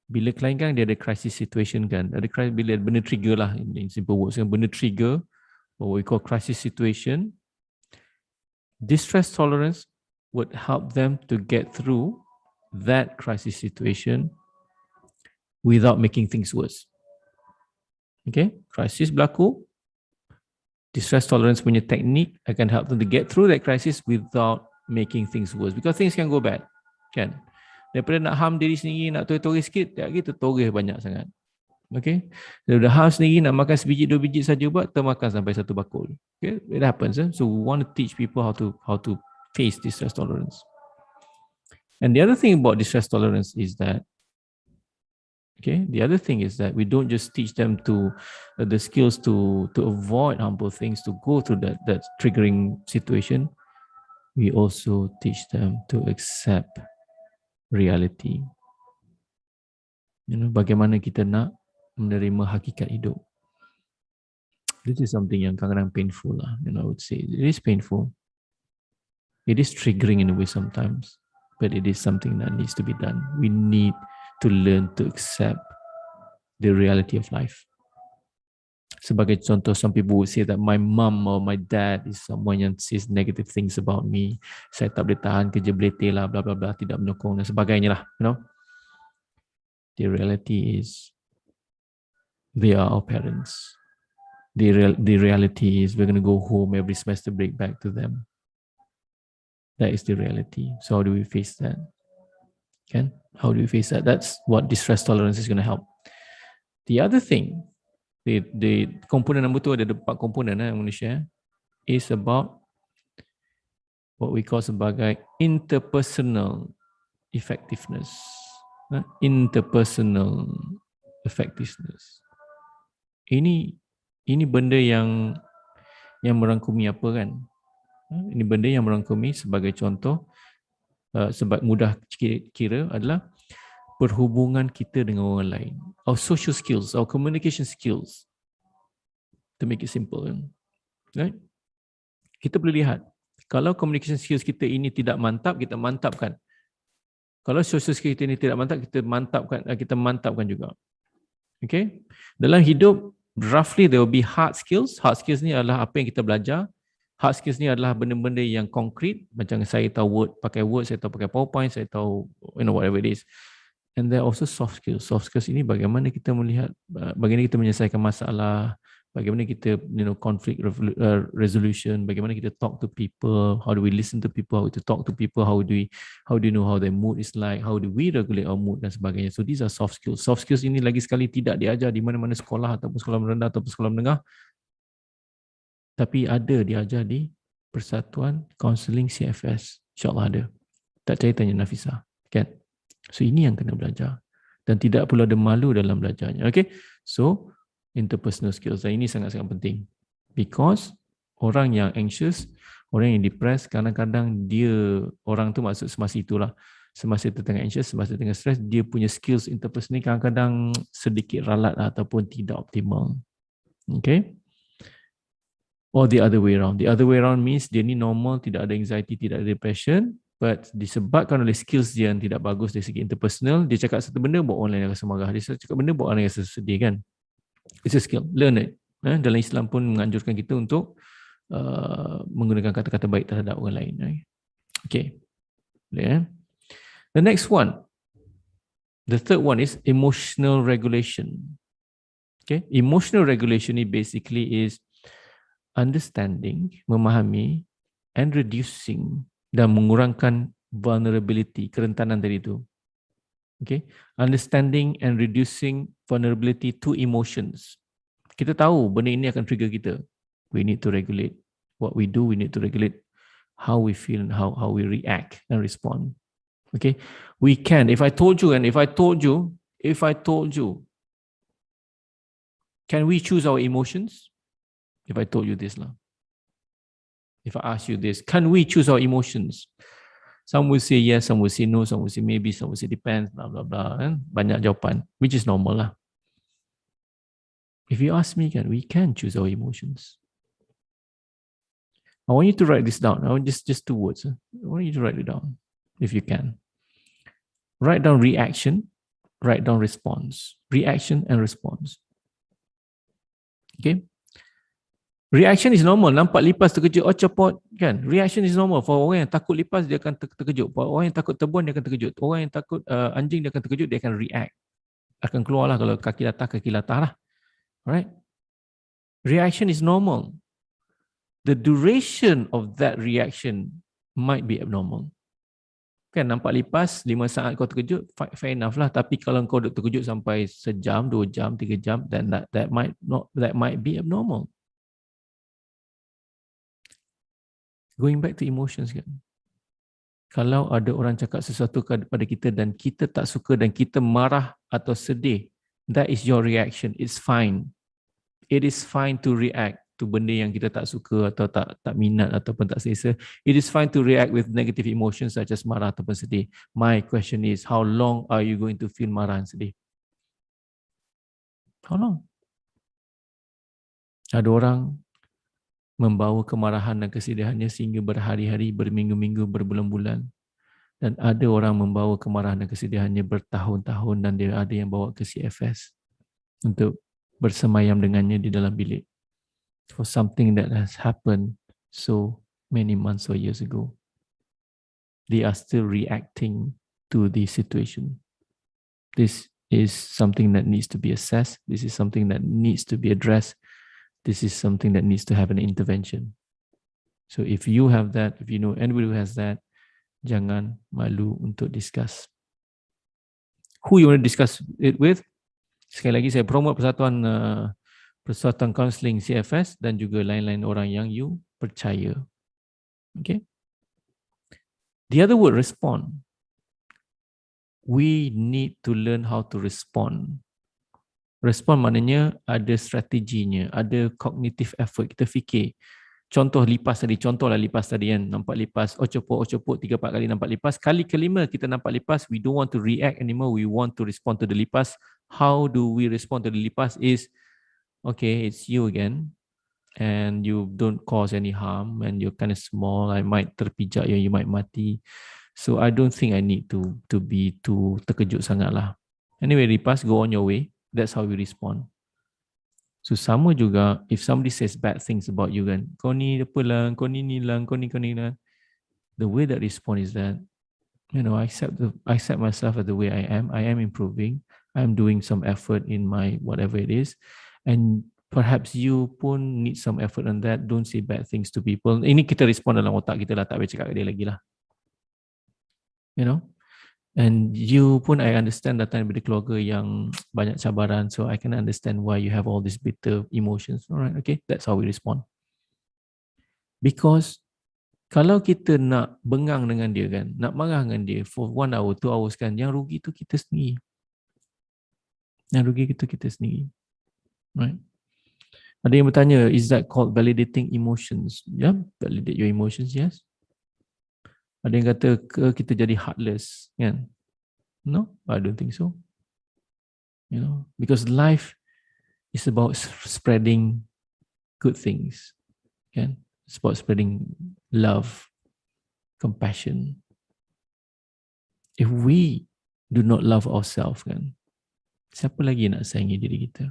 Bila klien kan dia ada crisis situation kan, ada bila benda trigger lah, in simple words kan, benda trigger, what we call crisis situation, distress tolerance would help them to get through that crisis situation without making things worse. Okay, crisis berlaku, distress tolerance punya teknik akan help them to get through that crisis without making things worse, because things can go bad, kan? Daripada nak harm diri sendiri, nak toreh-toreh sikit, kita toreh banyak sangat. Okay, dah haus sendiri nak makan sebiji 2 biji saja buat, termakan sampai 1 bakul. Okay, it happens. So we want to teach people how to face distress tolerance. And the other thing about distress tolerance is that, okay, the other thing is that we don't just teach them to the skills to avoid harmful things, to go through that triggering situation. We also teach them to accept reality. Bagaimana kita nak menerima hakikat hidup. This is something yang kadang-kadang painful lah. I would say it is painful. It is triggering in a way sometimes, but it is something that needs to be done. We need to learn to accept the reality of life. Sebagai contoh, some people would say that my mum or my dad is someone yang says negative things about me. Saya tak boleh tahan, kerja belete lah, bla bla bla, tidak menyokong dan sebagainya lah. The reality is they are our parents. The reality is we're going to go home every semester break back to them. That is the reality. So how do we face that? Okay? How do we face that? That's what distress tolerance is going to help. The other thing, the component number 2, ada 4 komponen Malaysia, is about what we call sebagai interpersonal effectiveness. Interpersonal effectiveness. Ini benda yang merangkumi apa kan? Ini benda yang merangkumi sebagai contoh, sebab mudah kira adalah perhubungan kita dengan orang lain. Our social skills, our communication skills. To make it simple. Right? Kita boleh lihat, kalau communication skills kita ini tidak mantap, kita mantapkan. Kalau social skills kita ini tidak mantap, kita mantapkan juga. Okay? Dalam hidup, roughly there will be hard skills. Hard skills ni adalah apa yang kita belajar. Hard skills ni adalah benda-benda yang konkret. Macam saya tahu pakai Word, saya tahu pakai PowerPoint, saya tahu whatever it is. And there are also soft skills. Soft skills ini bagaimana kita melihat, bagaimana kita menyelesaikan masalah, bagaimana kita conflict resolution, bagaimana kita talk to people, how do we listen to people, how to talk to people, how do you know how their mood is like, how do we regulate our mood dan sebagainya. So these are soft skills. Soft skills ini lagi sekali tidak diajar di mana-mana sekolah ataupun sekolah merendah ataupun sekolah menengah, tapi ada diajar di Persatuan Kaunseling CFS. InsyaAllah ada. Tak percaya tanya Nafisa. Kan? So ini yang kena belajar. Dan tidak pula ada malu dalam belajarnya. Okay? So interpersonal skills, dan ini sangat-sangat penting, because orang yang anxious, orang yang depressed, kadang-kadang orang tu maksud semasa itulah, semasa dia tengah anxious, semasa dia tengah stress, dia punya skills interpersonal kadang-kadang sedikit ralat ataupun tidak optimal. Okay, or the other way around. The other way around means dia ni normal, tidak ada anxiety, tidak ada depression, but disebabkan oleh skills dia yang tidak bagus dari segi interpersonal, dia cakap satu benda buat orang lain rasa marah, dia cakap benda buat orang lain rasa sedih kan. It's a skill, learn it. Dalam Islam pun menganjurkan kita untuk menggunakan kata-kata baik terhadap orang lain. Okay. The next one, the third one is emotional regulation. Okay, emotional regulation ni basically is understanding, memahami, and reducing, dan mengurangkan vulnerability, kerentanan tadi itu. Okay, understanding and reducing vulnerability to emotions. Kita tahu benda ini akan trigger kita. We need to regulate what we do. We need to regulate how we feel and how we react and respond. Okay, we can. If I told you, can we choose our emotions? If I told you this lah. If I ask you this, can we choose our emotions? Some will say yes, some will say no, some will say maybe, some will say depends, blah, blah, blah. Banyak jawapan, which is normal lah. If you ask me, we can choose our emotions. I want you to write this down. I want just 2 words. I want you to write it down, if you can. Write down reaction, write down response. Reaction and response. Okay? Reaction is normal. Nampak lipas terkejut, oh copot kan. Reaction is normal. For orang yang takut lipas, dia akan terkejut. For orang yang takut tebuan, dia akan terkejut. Orang yang takut anjing, dia akan terkejut, dia akan react. Akan keluar lah kalau kaki latah lah. Alright. Reaction is normal. The duration of that reaction might be abnormal. Kan nampak lipas 5 saat kau terkejut, fair enough lah. Tapi kalau kau duk terkejut sampai sejam, 2 jam, 3 jam, then that might be abnormal. Going back to emotions kan. Kalau ada orang cakap sesuatu kepada kita dan kita tak suka dan kita marah atau sedih, that is your reaction. It's fine. It is fine to react to benda yang kita tak suka atau tak minat ataupun tak selesa. It is fine to react with negative emotions such as marah ataupun sedih. My question is, how long are you going to feel marah and sedih? How long? Ada orang membawa kemarahan dan kesedihannya sehingga berhari-hari, berminggu-minggu, berbulan-bulan. Dan ada orang membawa kemarahan dan kesedihannya bertahun-tahun dan dia ada yang bawa ke CFS untuk bersemayam dengannya di dalam bilik. For something that has happened so many months or years ago. They are still reacting to the situation. This is something that needs to be assessed. This is something that needs to be addressed. This is something that needs to have an intervention. So if you have that, if you know anybody who has that, jangan malu untuk discuss. Who you want to discuss it with? Sekali lagi saya promote persatuan counselling CFS dan juga lain-lain orang yang you percaya. Okay. The other word, respond. We need to learn how to respond. Respond maknanya ada strateginya, ada cognitive effort. Kita fikir. Contoh lipas tadi, contohlah lipas tadi kan. Nampak lipas, cepuk, 3-4 kali nampak lipas. Kali kelima kita nampak lipas, we don't want to react anymore. We want to respond to the lipas. How do we respond to the lipas is, okay, it's you again. And you don't cause any harm. And you're kind of small. I might terpijak, you might mati. So I don't think I need to be too terkejut sangat lah. Anyway, lipas, go on your way. That's how we respond. So sama juga, if somebody says bad things about you kan, kau ni apa lah, kau ni lah, kau ni lah. The way that respond is that, you know, I accept myself as the way I am improving, I'm doing some effort in my whatever it is, and perhaps you pun need some effort on that. Don't say bad things to people. Ini kita respond dalam otak kita lah, tak boleh cakap ke dia lagi lah. You know? And you pun, I understand datang dari keluarga yang banyak cabaran, so I can understand why you have all these bitter emotions. Alright, okay, that's how we respond. Because kalau kita nak bengang dengan dia kan, nak marah dengan dia for 1 hour, 2 hours kan, yang rugi tu kita sendiri. Yang rugi itu kita sendiri. Right? Ada yang bertanya, is that called validating emotions? Yeah, validate your emotions, yes. Ada yang kata kita jadi heartless, kan? No, I don't think so. You know, because life is about spreading good things, kan? It's about spreading love, compassion. If we do not love ourselves, kan? Siapa lagi nak sayangi diri kita?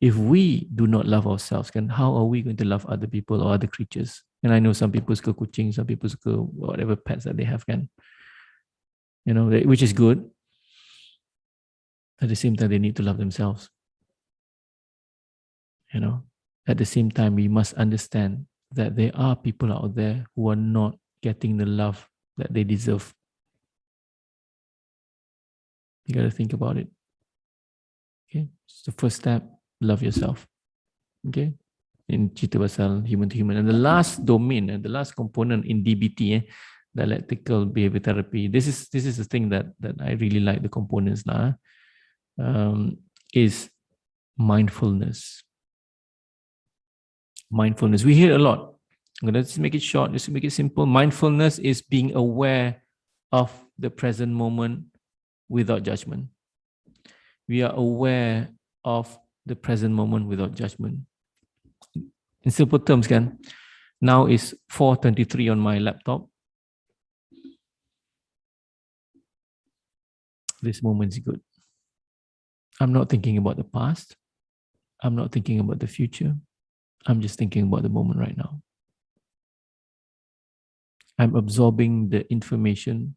If we do not love ourselves, kan, how are we going to love other people or other creatures? And I know some people suka kucing, some people suka whatever pets that they have, kan. You know, which is good. At the same time, they need to love themselves. You know, at the same time, we must understand that there are people out there who are not getting the love that they deserve. You got to think about it. Okay, it's the first step. Love yourself. Okay, in cerita pasal human to human. And the last domain and the last component in DBT, dialectical behavior therapy. This is the thing that I really like the components now. Is mindfulness. Mindfulness. We hear it a lot. I'm gonna just make it short, just to make it simple. Mindfulness is being aware of the present moment without judgment. We are aware of the present moment without judgment. In simple terms, kan, now is 4:23 on my laptop. This moment is good. I'm not thinking about the past. I'm not thinking about the future. I'm just thinking about the moment right now. I'm absorbing the information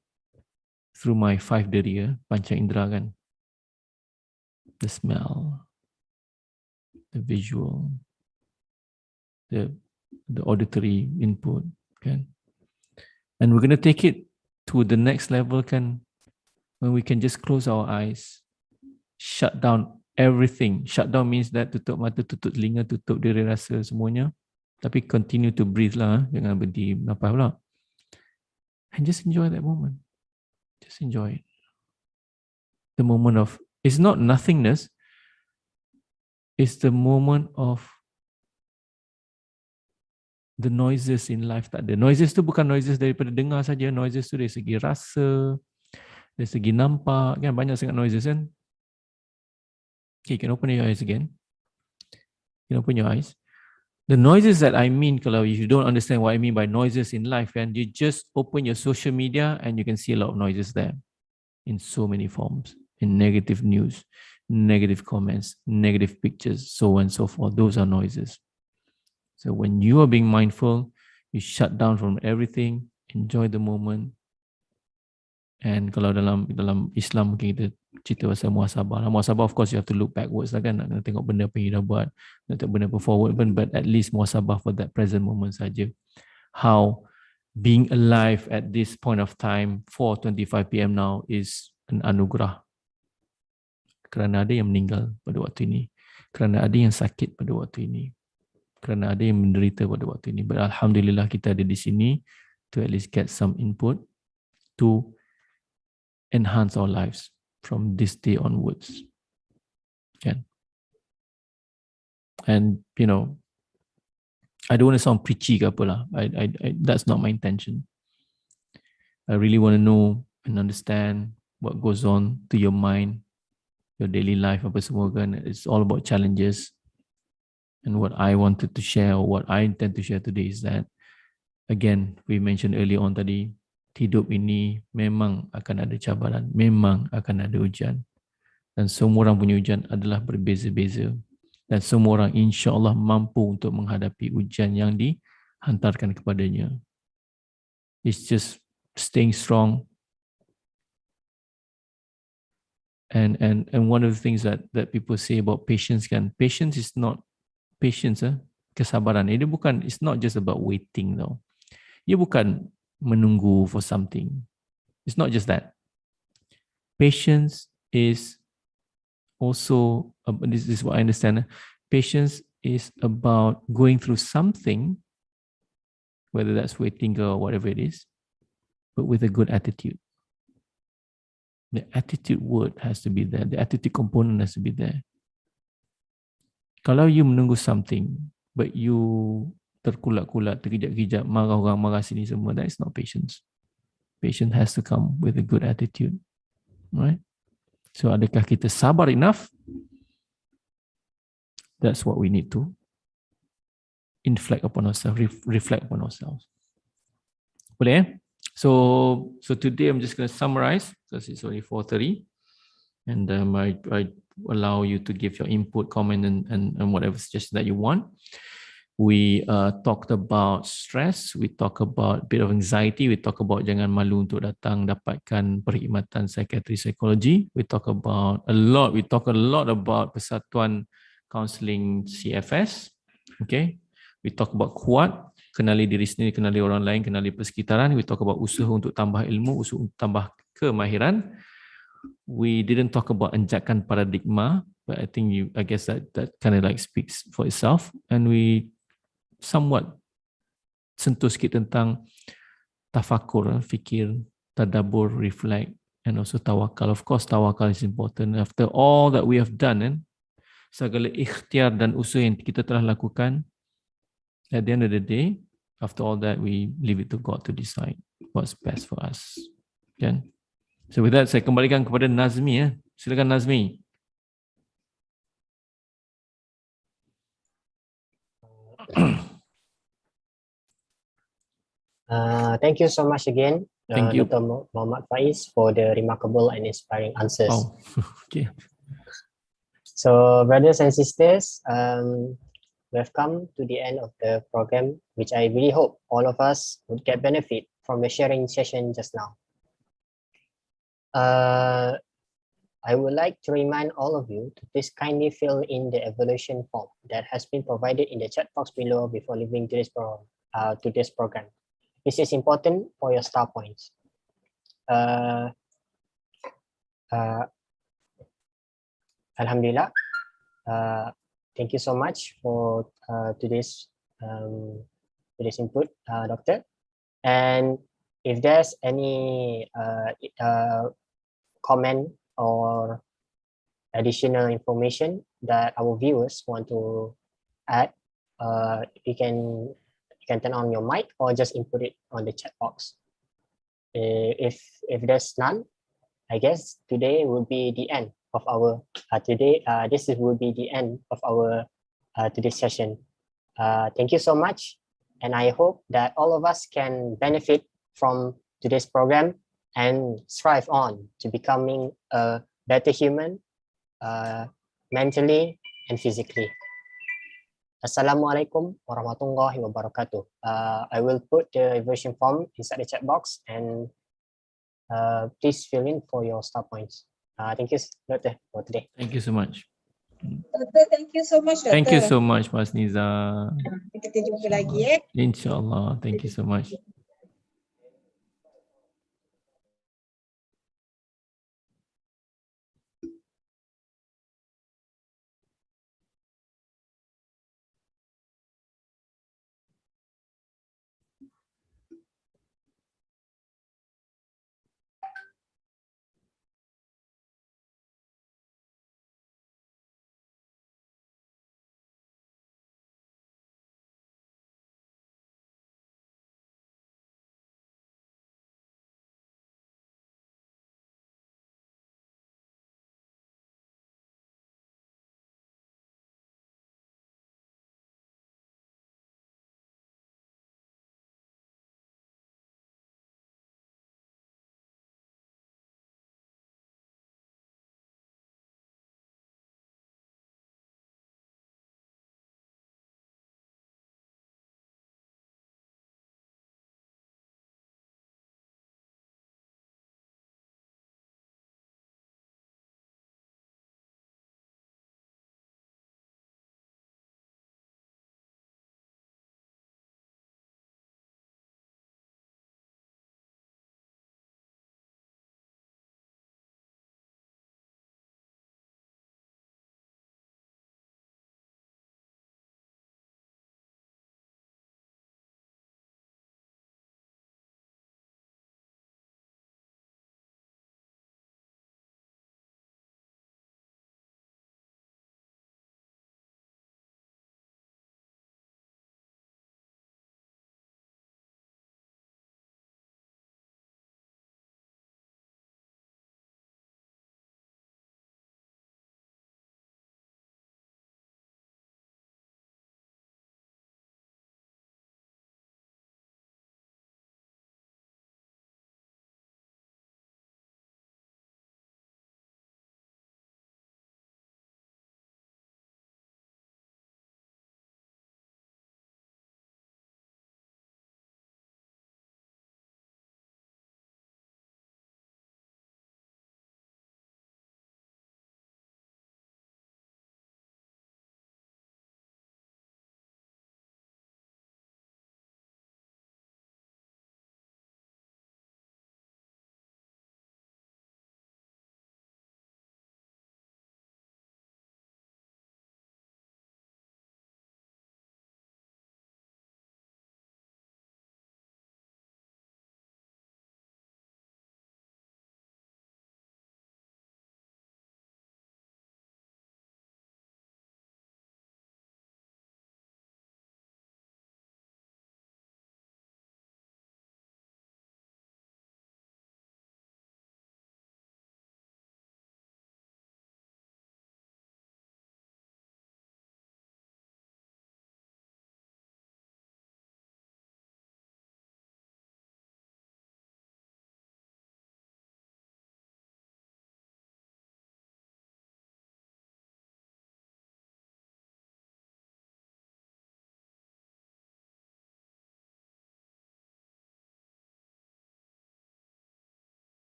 through my 5 deriya, panca indera, kan. The smell, the visual, the auditory input, kan. And we're going to take it to the next level kan, when we can just close our eyes, shut down everything. Shut down means that tutup mata, tutup telinga, tutup diri rasa semuanya. Tapi continue to breathe lah, jangan berhenti nafas pula. And just enjoy that moment. Just enjoy it. The moment of, it's not nothingness, it's the moment of the noises in life. Tak ada. Noises tu bukan noises daripada dengar saja, noises tu dari segi rasa, dari segi nampak, kan banyak sangat noises kan. Okay, you can open your eyes again. You can open your eyes. The noises that I mean, kalau if you don't understand what I mean by noises in life, and you just open your social media and you can see a lot of noises there in so many forms, in negative news, negative comments, negative pictures, so on and so forth. Those are noises. So when you are being mindful, you shut down from everything, enjoy the moment. And kalau dalam Islam mungkin kita cerita pasal muhasabah. Muhasabah of course you have to look backwards lah kan, nak tengok benda apa yang you dah buat, nak tengok benda apa forward, but at least muhasabah for that present moment saja. How being alive at this point of time, 4:25 PM now, is an anugerah. Kerana ada yang meninggal pada waktu ini, kerana ada yang sakit pada waktu ini, kerana ada yang menderita pada waktu ini. But alhamdulillah kita ada di sini to at least get some input to enhance our lives from this day onwards. Okay. And you know, I don't want to sound preachy ke apalah. I that's not my intention. I really want to know and understand what goes on to your mind, your daily life, apa semua kan. It's all about challenges. And what I wanted to share, or what I intend to share today, is that, again, we mentioned earlier on tadi, hidup ini memang akan ada cabaran, memang akan ada ujian. Dan semua orang punya ujian adalah berbeza-beza. Dan semua orang insya-Allah mampu untuk menghadapi ujian yang dihantarkan kepadanya. It's just staying strong. And one of the things that people say about patience kan, patience is not patience, kesabaran. Ini bukan, it's not just about waiting though. Ia bukan menunggu for something. It's not just that. Patience is also, this is what I understand. Patience is about going through something, whether that's waiting or whatever it is, but with a good attitude. The attitude word has to be there. The attitude component has to be there. Kalau you menunggu something, but you terkulak-kulak, terkejap-kejap, marah orang, marah sini semua, that is not patience. Patience has to come with a good attitude. Right? So adakah kita sabar enough? That's what we need to inflect upon ourselves, reflect upon ourselves. Boleh? So today I'm just going to summarize, because it's only 4:30, and I allow you to give your input, comment, and whatever suggestion that you want. We talked about stress, we talk about a bit of anxiety, we talk about jangan malu untuk datang dapatkan perkhidmatan psikologi. We talk a lot about Persatuan Counseling CFS. Okay. We talk about kuat, kenali diri sendiri, kenali orang lain, kenali persekitaran. We talk about usaha untuk tambah ilmu, usaha untuk tambah kemahiran. We didn't talk about enjakan paradigma, but I guess that kind of like speaks for itself. And we somewhat sentuh sikit tentang tafakur, fikir, tadabbur, reflect, and also tawakal. Of course, tawakal is important. After all that we have done, segala ikhtiar dan usaha yang kita telah lakukan, at the end of the day, after all that, we leave it to God to decide what's best for us. Okay? So with that, saya kembalikan kepada Nazmi. Silakan Nazmi. Thank you so much again, Dr. Muhammad Faiz, for the remarkable and inspiring answers. Oh, okay. So, brothers and sisters, we have come to the end of the program, which I really hope all of us would get benefit from the sharing session just now. I would like to remind all of you to please kindly fill in the evaluation form that has been provided in the chat box below before leaving today's program. This is important for your star points. Alhamdulillah. Thank you so much for today's input, Doctor. And if there's any comment or additional information that our viewers want to add, you can turn on your mic or just input it on the chat box. If there's none, I guess today will be the end of our will be the end of our today's session. Thank you so much, and I hope that all of us can benefit from today's program and strive on to becoming a better human, mentally and physically. Assalamualaikum warahmatullahi wabarakatuh. I will put the evaluation form inside the chat box, and please fill in for your star points. Thank you, Doctor, for today. Thank you so much. Doktor, thank you so much, Doktor. Thank you so much, Mas Niza. Kita jumpa lagi. Inshallah. Thank you so much.